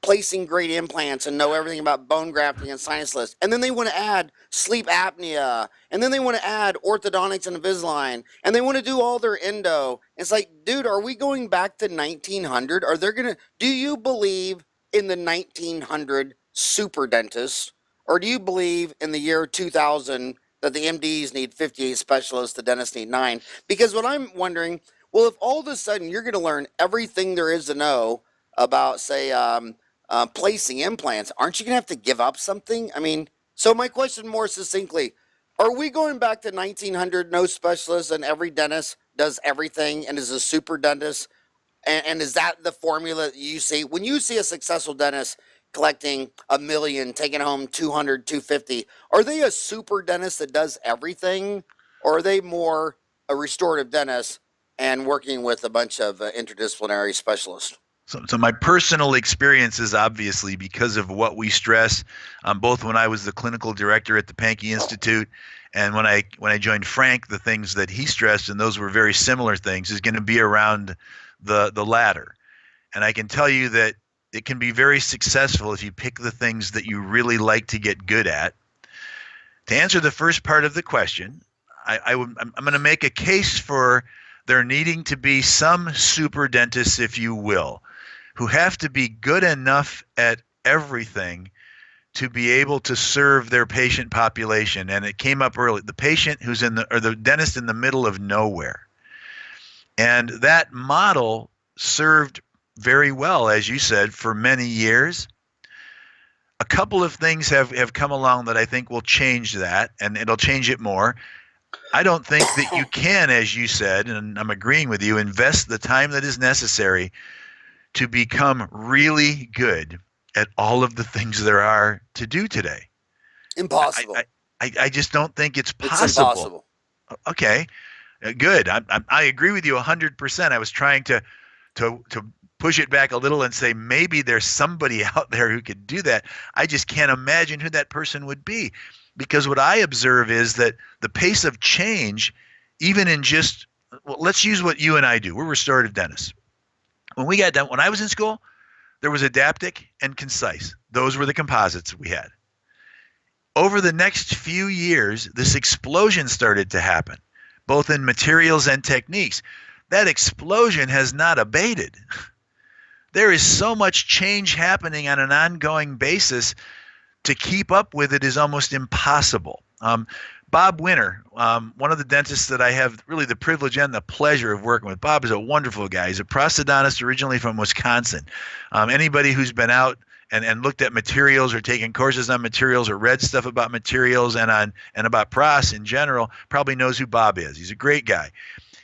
placing great implants and know everything about bone grafting and sinus lifts. And then they want to add sleep apnea. And then they want to add orthodontics and Invisalign. And they want to do all their endo. It's like, dude, are we going back to 1900? Are they going to, do you believe in the 1900 super dentist? Or do you believe in the year 2000 that the MDs need 58 specialists, the dentists need 9? Because what I'm wondering, well, if all of a sudden you're going to learn everything there is to know about, say, placing implants, aren't you going to have to give up something? I mean, so my question more succinctly, are we going back to 1900, no specialists, and every dentist does everything and is a super dentist? And is that the formula that you see? When you see a successful dentist collecting $1 million, taking home 200, 250, are they a super dentist that does everything? Or are they more a restorative dentist and working with a bunch of interdisciplinary specialists? So my personal experience is obviously because of what we stress, both when I was the clinical director at the Pankey Institute and when I joined Frank, the things that he stressed, and those were very similar things, is going to be around the latter. And I can tell you that it can be very successful if you pick the things that you really like to get good at. To answer the first part of the question, I'm going to make a case for there needing to be some super dentists, if you will, who have to be good enough at everything to be able to serve their patient population. And it came up early, the patient who's the dentist in the middle of nowhere. And that model served very well, as you said, for many years. A couple of things have come along that I think will change that, and it'll change it more. I don't think that you can, as you said, and I'm agreeing with you, invest the time that is necessary to become really good at all of the things there are to do today. Impossible. I just don't think it's possible. It's impossible. Okay, good. I agree with you 100%. I was trying to push it back a little and say maybe there's somebody out there who could do that. I just can't imagine who that person would be, because what I observe is that the pace of change, even in just, well, let's use what you and I do. We're restorative dentists. When we got done, when I was in school, there was adaptic and concise. Those were the composites we had. Over the next few years, this explosion started to happen, both in materials and techniques. That explosion has not abated. There is so much change happening on an ongoing basis. To keep up with it is almost impossible. Bob Winter, one of the dentists that I have really the privilege and the pleasure of working with. Bob is a wonderful guy. He's a prosthodontist originally from Wisconsin. Anybody who's been out and looked at materials or taken courses on materials or read stuff about materials and about pros in general probably knows who Bob is. He's a great guy.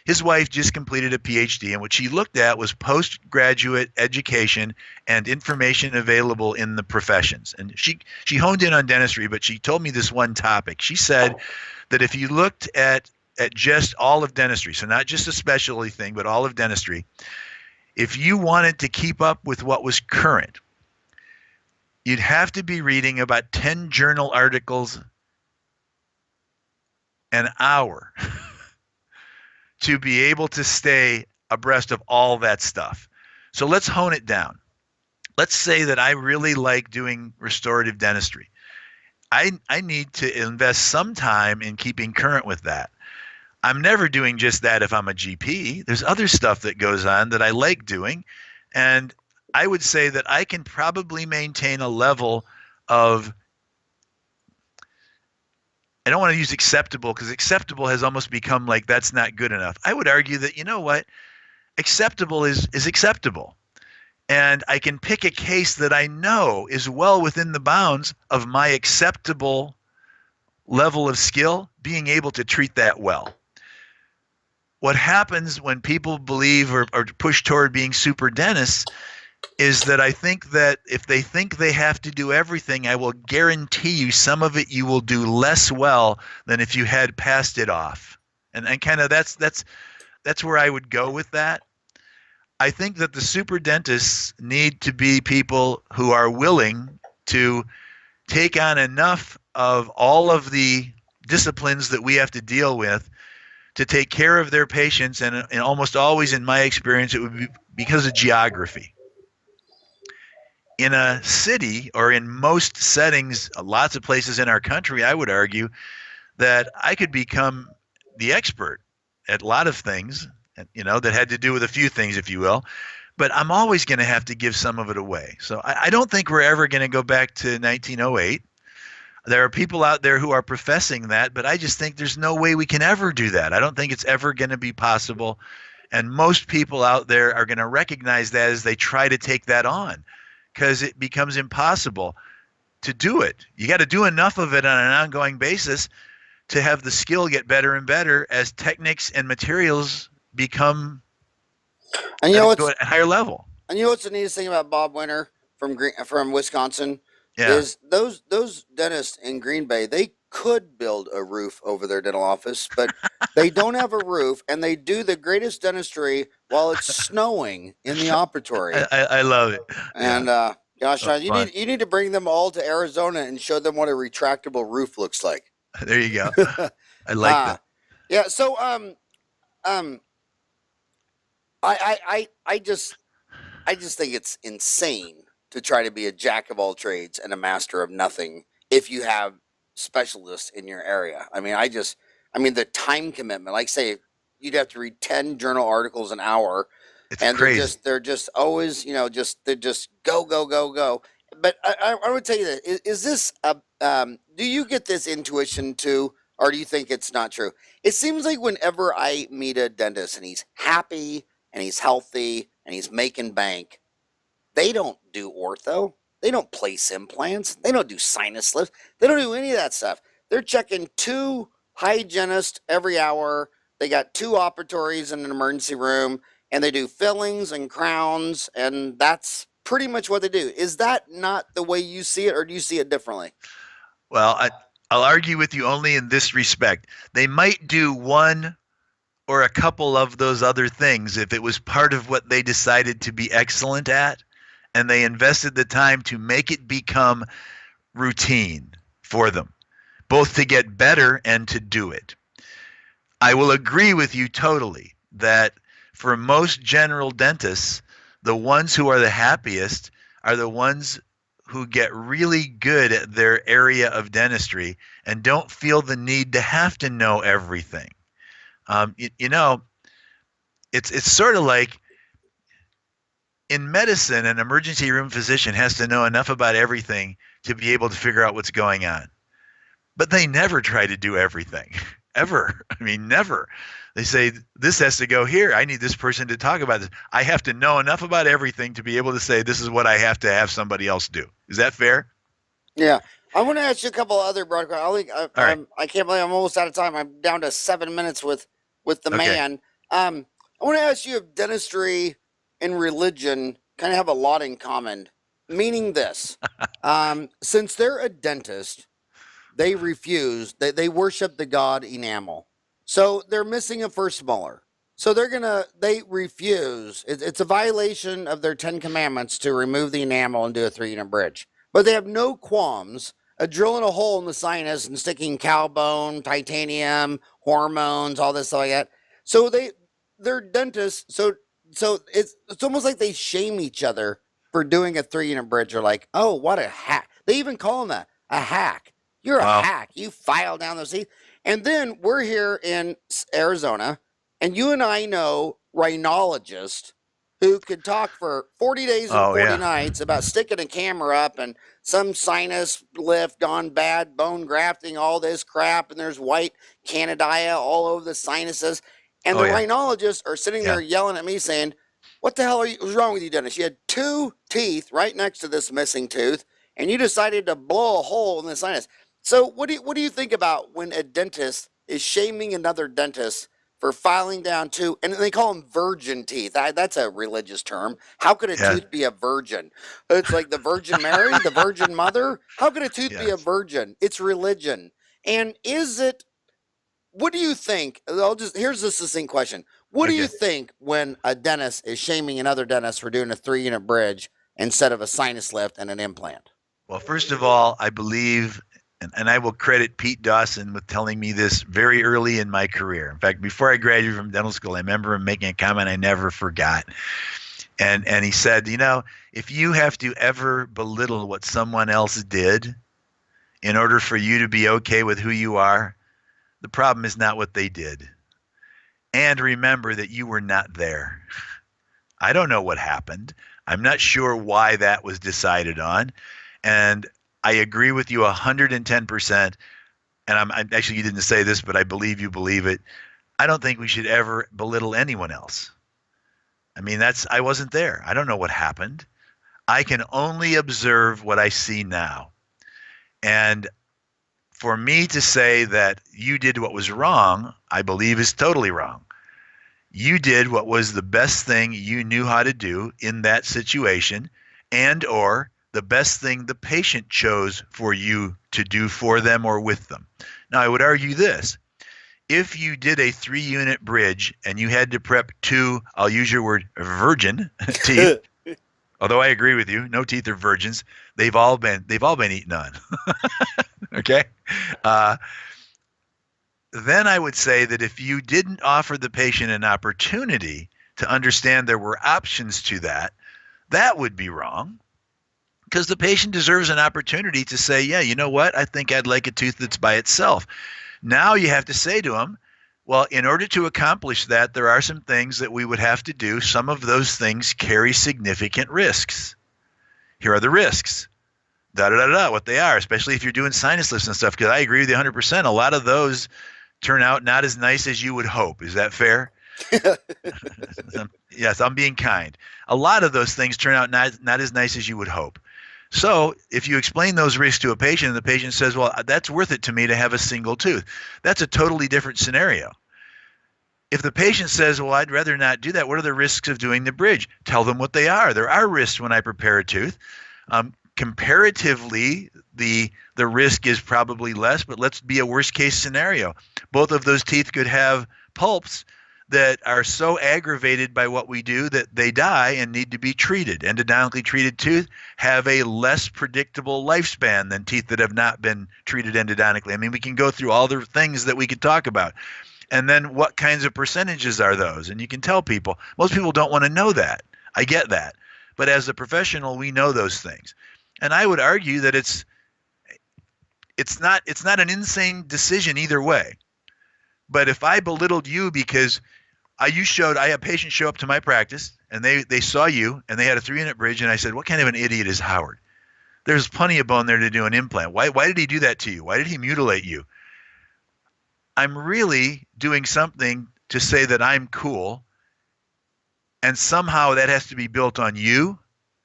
His wife just completed a PhD, and what she looked at was postgraduate education and information available in the professions. And she honed in on dentistry, but she told me this one topic. She said that if you looked at just all of dentistry, so not just a specialty thing, but all of dentistry, if you wanted to keep up with what was current, you'd have to be reading about 10 journal articles an hour to be able to stay abreast of all that stuff. So let's hone it down. Let's say that I really like doing restorative dentistry. I need to invest some time in keeping current with that. I'm never doing just that if I'm a GP. There's other stuff that goes on that I like doing. And I would say that I can probably maintain a level of, I don't want to use acceptable because acceptable has almost become like that's not good enough. I would argue that, you know what, acceptable is acceptable. And I can pick a case that I know is well within the bounds of my acceptable level of skill, being able to treat that well. What happens when people believe or push toward being super dentists is that I think that if they think they have to do everything, I will guarantee you some of it you will do less well than if you had passed it off. And kind of that's where I would go with that. I think that the super dentists need to be people who are willing to take on enough of all of the disciplines that we have to deal with to take care of their patients, and almost always, in my experience, it would be because of geography. In a city or in most settings, lots of places in our country, I would argue that I could become the expert at a lot of things, that had to do with a few things, if you will. But I'm always going to have to give some of it away. So I don't think we're ever going to go back to 1908. There are people out there who are professing that, but I just think there's no way we can ever do that. I don't think it's ever going to be possible. And most people out there are going to recognize that as they try to take that on, because it becomes impossible to do it. You got to do enough of it on an ongoing basis to have the skill get better and better as techniques and materials become And go at a higher level. And you know what's the neatest thing about Bob Winter from Wisconsin Yeah. is those dentists in Green Bay, they could build a roof over their dental office, but they don't have a roof, and they do the greatest dentistry while it's snowing in the operatory. I love it. And gosh, Oh, you need to bring them all to Arizona and show them what a retractable roof looks like. There you go. I like that. Yeah. So I just think it's insane to try to be a jack of all trades and a master of nothing if you have specialists in your area. I mean the time commitment. Like, say, you'd have to read 10 journal articles an hour. It's and crazy. they're just always, they're just go. But I would tell you that, is this do you get this intuition too, or do you think it's not true? It seems like whenever I meet a dentist and he's happy and he's healthy and he's making bank, they don't do ortho. They don't place implants. They don't do sinus lifts. They don't do any of that stuff. They're checking 2 hygienists every hour. They got 2 operatories in an emergency room, and they do fillings and crowns, and that's pretty much what they do. Is that not the way you see it, or do you see it differently? Well, I'll argue with you only in this respect. They might do one or a couple of those other things if it was part of what they decided to be excellent at, and they invested the time to make it become routine for them, both to get better and to do it. I will agree with you totally that for most general dentists, the ones who are the happiest are the ones who get really good at their area of dentistry and don't feel the need to have to know everything. It's sort of like in medicine, an emergency room physician has to know enough about everything to be able to figure out what's going on. But they never try to do everything, ever. I mean, never. They say, this has to go here. I need this person to talk about this. I have to know enough about everything to be able to say, this is what I have to have somebody else do. Is that fair? Yeah. I want to ask you a couple of other broad questions. I can't believe I'm almost out of time. I'm down to 7 minutes with the man. I want to ask you if dentistry and religion kind of have a lot in common, meaning this. Since they're a dentist, they refuse, they worship the god enamel. So they're missing a first molar. So they refuse. It's a violation of their 10 commandments to remove the enamel and do a 3-unit bridge. But they have no qualms of drilling a hole in the sinus and sticking cow bone, titanium, hormones, all this stuff like that. So they're dentists. So it's almost like they shame each other for doing a 3-unit bridge. They're like, oh, what a hack. They even call them that, a hack. You're a hack. You file down those teeth. And then we're here in Arizona, and you and I know rhinologists who could talk for 40 days and 40 nights about sticking a camera up and some sinus lift gone bad, bone grafting, all this crap, and there's white candida all over the sinuses. And the rhinologists are sitting there yelling at me saying, what the hell was wrong with you, Dennis? You had 2 teeth right next to this missing tooth, and you decided to blow a hole in the sinus. So what do you think about when a dentist is shaming another dentist for filing down 2, and they call them virgin teeth? That's a religious term. How could a tooth be a virgin? It's like the Virgin Mary, the Virgin Mother. How could a tooth be a virgin? It's religion. And what do you think? Here's a succinct question. What do you think when a dentist is shaming another dentist for doing a 3-unit bridge instead of a sinus lift and an implant? Well, first of all, I believe And I will credit Pete Dawson with telling me this very early in my career. In fact, before I graduated from dental school, I remember him making a comment I never forgot. And he said, if you have to ever belittle what someone else did in order for you to be okay with who you are, the problem is not what they did. And remember that you were not there. I don't know what happened. I'm not sure why that was decided on. And I agree with you 110%. And I'm actually, you didn't say this, but I believe you believe it. I don't think we should ever belittle anyone else. I mean, I wasn't there. I don't know what happened. I can only observe what I see now. And for me to say that you did what was wrong, I believe is totally wrong. You did what was the best thing you knew how to do in that situation, and or the best thing the patient chose for you to do for them or with them. Now, I would argue this. If you did a 3-unit bridge and you had to prep 2, I'll use your word, virgin teeth, although I agree with you, no teeth are virgins. They've all been eaten on. Okay? Then I would say that if you didn't offer the patient an opportunity to understand there were options to that, that would be wrong. Because the patient deserves an opportunity to say, yeah, you know what? I think I'd like a tooth that's by itself. Now you have to say to them, well, in order to accomplish that, there are some things that we would have to do. Some of those things carry significant risks. Here are the risks. What they are, especially if you're doing sinus lifts and stuff, because I agree with you 100%. A lot of those turn out not as nice as you would hope. Is that fair? Yes, I'm being kind. A lot of those things turn out not as nice as you would hope. So if you explain those risks to a patient and the patient says, well, that's worth it to me to have a single tooth, that's a totally different scenario. If the patient says, well, I'd rather not do that, what are the risks of doing the bridge? Tell them what they are. There are risks when I prepare a tooth. Comparatively, the risk is probably less, but let's be a worst case scenario. Both of those teeth could have pulps that are so aggravated by what we do that they die and need to be treated. Endodontically treated teeth have a less predictable lifespan than teeth that have not been treated endodontically. I mean, we can go through all the things that we could talk about. And then what kinds of percentages are those? And you can tell people. Most people don't want to know that. I get that. But as a professional, we know those things. And I would argue that it's not an insane decision either way. But if I belittled you because I had patients show up to my practice and they saw you and they had a 3-unit bridge and I said, what kind of an idiot is Howard? There's plenty of bone there to do an implant. Why did he do that to you? Why did he mutilate you? I'm really doing something to say that I'm cool, and somehow that has to be built on you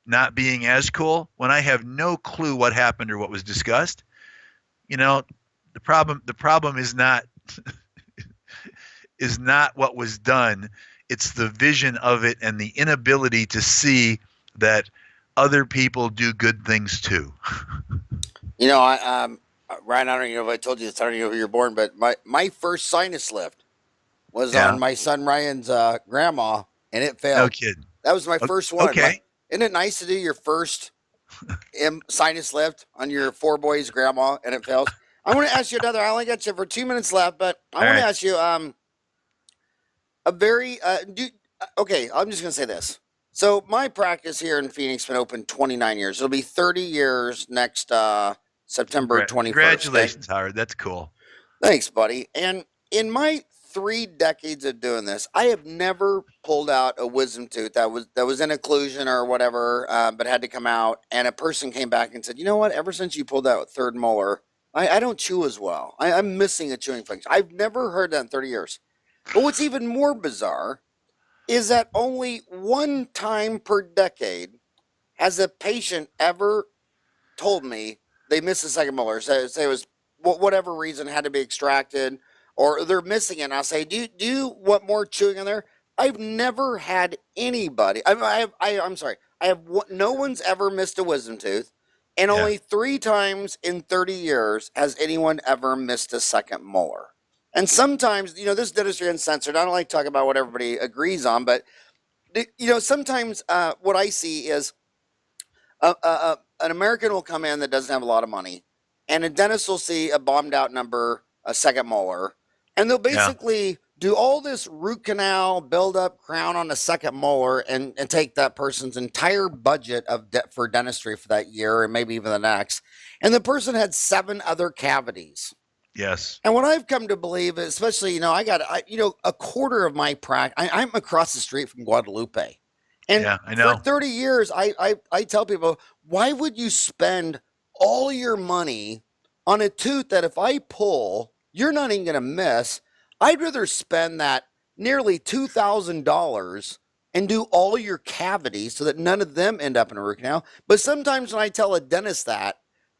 not being as cool when I have no clue what happened or what was discussed. The problem is not is not what was done. It's the vision of it and the inability to see that other people do good things too. Ryan, I don't know if I told you this. I don't know if you were born, but my first sinus lift was on my son Ryan's grandma, and it failed. No kidding. That was my first one. Okay. Isn't it nice to do your first sinus lift on your 4 boys' grandma, and it fails? I want to ask you another. I only got you for 2 minutes left, but I want to ask you okay, I'm just going to say this. So my practice here in Phoenix has been open 29 years. It'll be 30 years next September 21st. Congratulations, Howard. That's cool. Thanks, buddy. And in my 3 decades of doing this, I have never pulled out a wisdom tooth that was in occlusion or whatever, but had to come out. And a person came back and said, you know what? Ever since you pulled out 3rd molar, I don't chew as well. I'm missing a chewing function. I've never heard that in 30 years. But what's even more bizarre is that only 1 time per decade has a patient ever told me they missed a 2nd molar. Say it was whatever reason had to be extracted, or they're missing it. And I'll say, do you want more chewing in there? I've never had anybody. I'm sorry. No one's ever missed a wisdom tooth, and only 3 times in 30 years has anyone ever missed a 2nd molar. And sometimes, this is Dentistry Uncensored. I don't like talking about what everybody agrees on, but sometimes what I see is an American will come in that doesn't have a lot of money, and a dentist will see a bombed out number, a second molar, and they'll Yeah. basically do all this root canal, build up crown on a second molar, and take that person's entire budget for dentistry for that year and maybe even the next. And the person had 7 other cavities. Yes. And what I've come to believe, especially, a quarter of my practice, I'm across the street from Guadalupe. And Yeah, I for know. 30 years, I tell people, why would you spend all your money on a tooth that if I pull, you're not even going to miss? I'd rather spend that nearly $2,000 and do all your cavities so that none of them end up in a root canal. But sometimes when I tell a dentist that,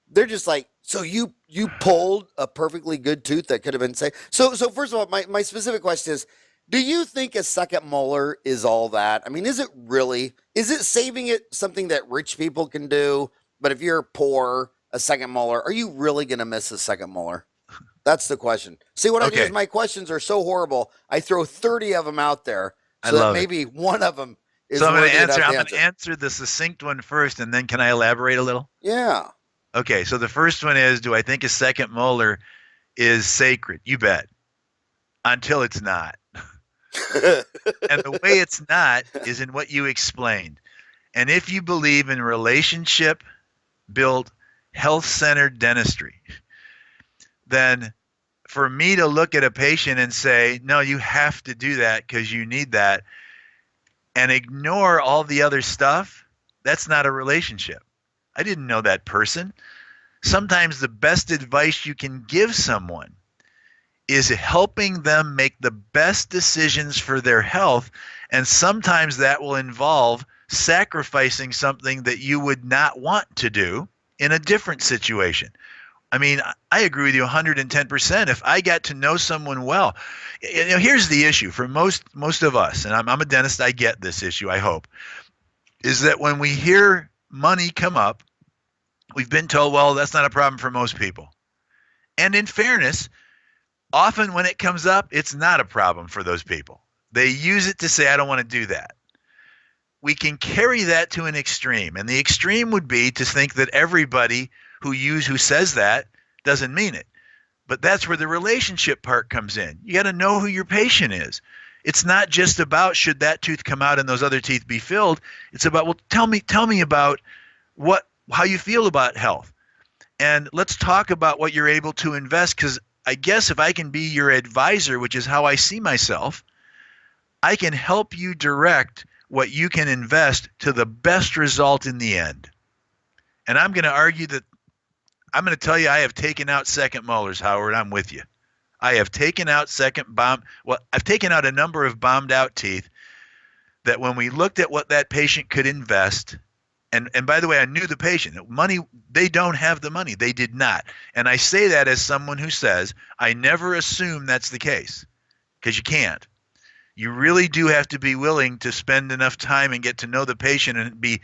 they're just like, so you pulled a perfectly good tooth that could have been saved. So first of all, my specific question is, do you think a second molar is all that? I mean, is it really? Is it saving it something that rich people can do? But if you're poor, a second molar, are you really going to miss a second molar? That's the question. See, what I do is Okay. my questions are so horrible, I throw 30 of them out there I so that love it. maybe one of them is So I'm worthy enough to going answer. to answer the succinct one first, and then can I elaborate a little? Yeah. Okay. So the first one is, do I think a second molar is sacred? You bet. Until it's not. And the way it's not is in what you explained. And if you believe in relationship built, health centered dentistry, then for me to look at a patient and say, no, you have to do that because you need that, and ignore all the other stuff, that's not a relationship. I didn't know that person. Sometimes the best advice you can give someone is helping them make the best decisions for their health. And sometimes that will involve sacrificing something that you would not want to do in a different situation. I mean, I agree with you 110%. If I got to know someone well, here's the issue for most of us, and I'm a dentist, I get this issue, I hope, is that when we hear money come up, we've been told, well, that's not a problem for most people. And in fairness, often when it comes up, it's not a problem for those people. They use it to say, I don't want to do that. We can carry that to an extreme, and the extreme would be to think that everybody who says that doesn't mean it. But that's where the relationship part comes in. You got to know who your patient is. It's not just about should that tooth come out and those other teeth be filled. It's about, well, tell me about how you feel about health. And let's talk about what you're able to invest, because I guess if I can be your advisor, which is how I see myself, I can help you direct what you can invest to the best result in the end. And I'm going to argue that I'm going to tell you I have taken out second molars, Howard. I'm with you. I have taken out I've taken out a number of bombed out teeth that when we looked at what that patient could invest, and by the way, I knew the patient. Money, they don't have the money. They did not. And I say that as someone who says I never assume that's the case, because you can't. You really do have to be willing to spend enough time and get to know the patient and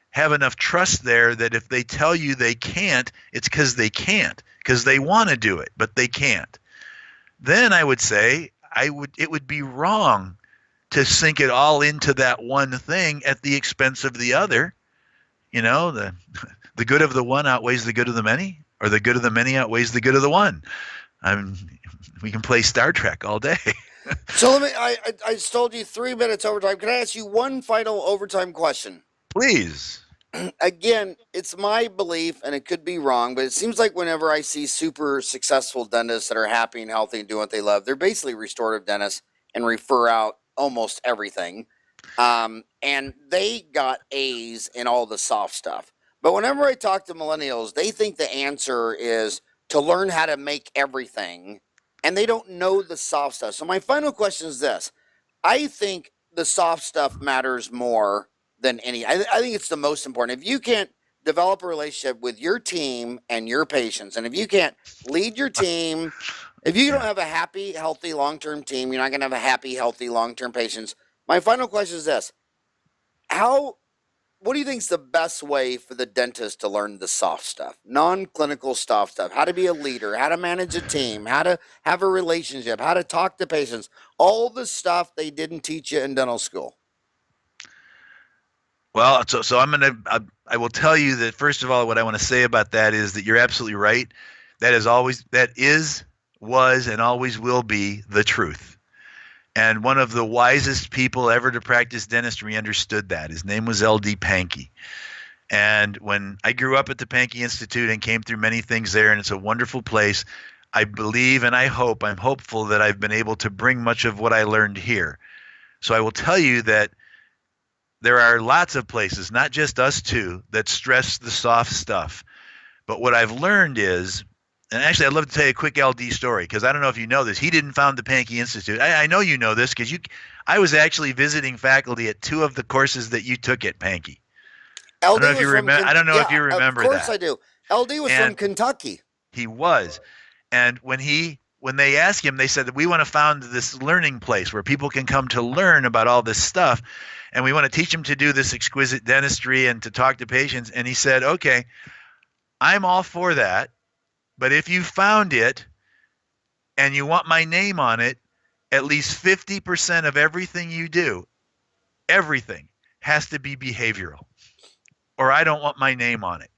have enough trust there that if they tell you they can't, it's because they can't, because they want to do it, but they can't. Then I would say it would be wrong to sink it all into that one thing at the expense of the other. You know, the good of the one outweighs the good of the many, or the good of the many outweighs the good of the one. We can play Star Trek all day. So I told you 3 minutes overtime. Can I ask you one final overtime question? Please. Again, it's my belief, and it could be wrong, but it seems like whenever I see super successful dentists that are happy and healthy and doing what they love, they're basically restorative dentists and refer out almost everything. And they got A's in all the soft stuff. But whenever I talk to millennials, they think the answer is to learn how to make everything, and they don't know the soft stuff. So my final question is this. I think the soft stuff matters more than I think it's the most important. If you can't develop a relationship with your team and your patients, and if you can't lead your team, if you don't have a happy, healthy, long-term team, you're not going to have a happy, healthy, long-term patients. My final question is this. What do you think is the best way for the dentist to learn the soft stuff, non-clinical soft stuff, how to be a leader, how to manage a team, how to have a relationship, how to talk to patients, all the stuff they didn't teach you in dental school? Well, so I will tell you that first of all, what I want to say about that is that you're absolutely right. That is, was, and always will be the truth. And one of the wisest people ever to practice dentistry understood that. His name was L.D. Pankey. And when I grew up at the Pankey Institute and came through many things there, and it's a wonderful place, I believe and I'm hopeful that I've been able to bring much of what I learned here. So I will tell you that there are lots of places, not just us two, that stress the soft stuff. But what I've learned is, and actually I'd love to tell you a quick LD story, because I don't know if you know this. He didn't found the Pankey Institute. I know you know this because I was actually visiting faculty at 2 of the courses that you took at Pankey. LD I don't know if you remember that. Of course I do. LD was from Kentucky. He was. And when they asked him, they said, we want to found this learning place where people can come to learn about all this stuff. And we want to teach them to do this exquisite dentistry and to talk to patients. And he said, okay, I'm all for that. But if you found it and you want my name on it, at least 50% of everything you do, everything has to be behavioral, or I don't want my name on it.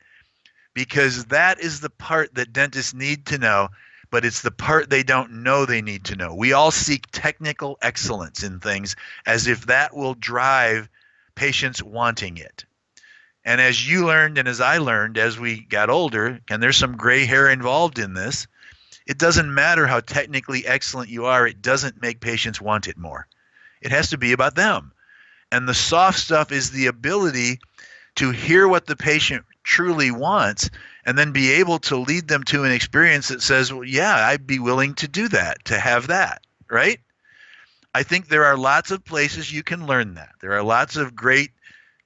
Because that is the part that dentists need to know, but it's the part they don't know they need to know. We all seek technical excellence in things as if that will drive patients wanting it. And as you learned and as I learned as we got older, and there's some gray hair involved in this, it doesn't matter how technically excellent you are, it doesn't make patients want it more. It has to be about them. And the soft stuff is the ability to hear what the patient truly wants and then be able to lead them to an experience that says, well, yeah, I'd be willing to do that, to have that, right? I think there are lots of places you can learn that. There are lots of great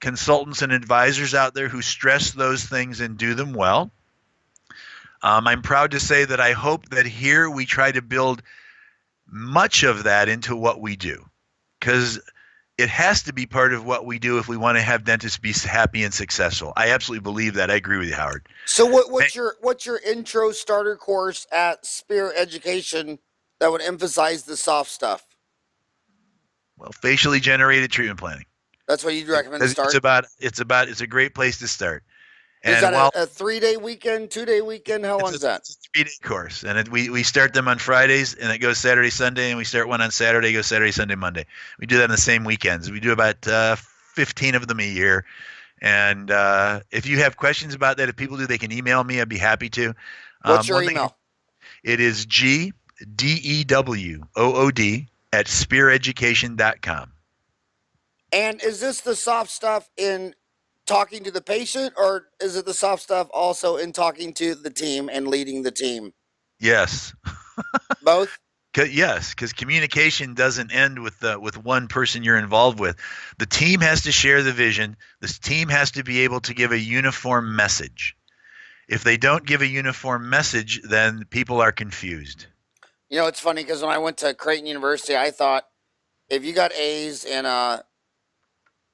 consultants and advisors out there who stress those things and do them well. I'm proud to say that I hope that here we try to build much of that into what we do, because it has to be part of what we do if we want to have dentists be happy and successful. I absolutely believe that. I agree with you, Howard. So what's your intro starter course at Spear Education that would emphasize the soft stuff? Well, facially generated treatment planning. That's what you'd recommend to start? It's a great place to start. And is that a 3-day weekend, 2-day weekend? How long is that? It's a 3-day course. And we start them on Fridays, and it goes Saturday, Sunday, and we start one on Saturday, goes Saturday, Sunday, Monday. We do that on the same weekends. We do about 15 of them a year. And if you have questions about that, if people do, they can email me. I'd be happy to. What's your email? It is gdewood@speareducation.com. And is this the soft stuff in talking to the patient, or is it the soft stuff also in talking to the team and leading the team? Yes. Both? Yes, because communication doesn't end with one person you're involved with. The team has to share the vision. This team has to be able to give a uniform message. If they don't give a uniform message, then people are confused. You know, it's funny because when I went to Creighton University, I thought if you got A's in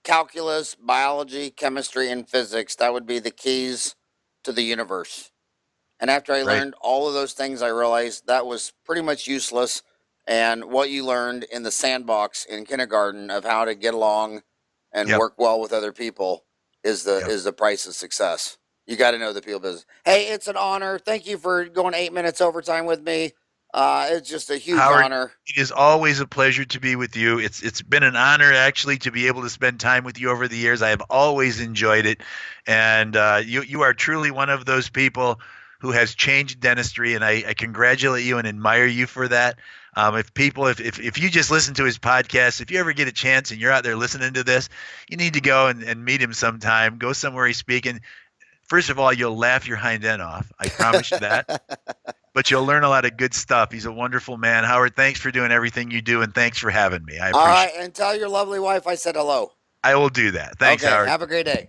calculus, biology, chemistry, and physics, that would be the keys to the universe. And after I learned all of those things, I realized that was pretty much useless. And what you learned in the sandbox in kindergarten of how to get along and work well with other people is the price of success. You got to know the people business. Hey, it's an honor. Thank you for going 8 minutes overtime with me. It's just a huge honor. It is always a pleasure to be with you. It's been an honor actually to be able to spend time with you over the years. I have always enjoyed it, and you are truly one of those people who has changed dentistry, and I congratulate you and admire you for that. If you just listen to his podcast, if you ever get a chance and you're out there listening to this, you need to go and meet him sometime. Go somewhere he's speaking. First of all, you'll laugh your hind end off. I promise you that. But you'll learn a lot of good stuff. He's a wonderful man. Howard, thanks for doing everything you do, and thanks for having me. I appreciate it. All right, and tell your lovely wife I said hello. I will do that. Thanks, Howard. Have a great day.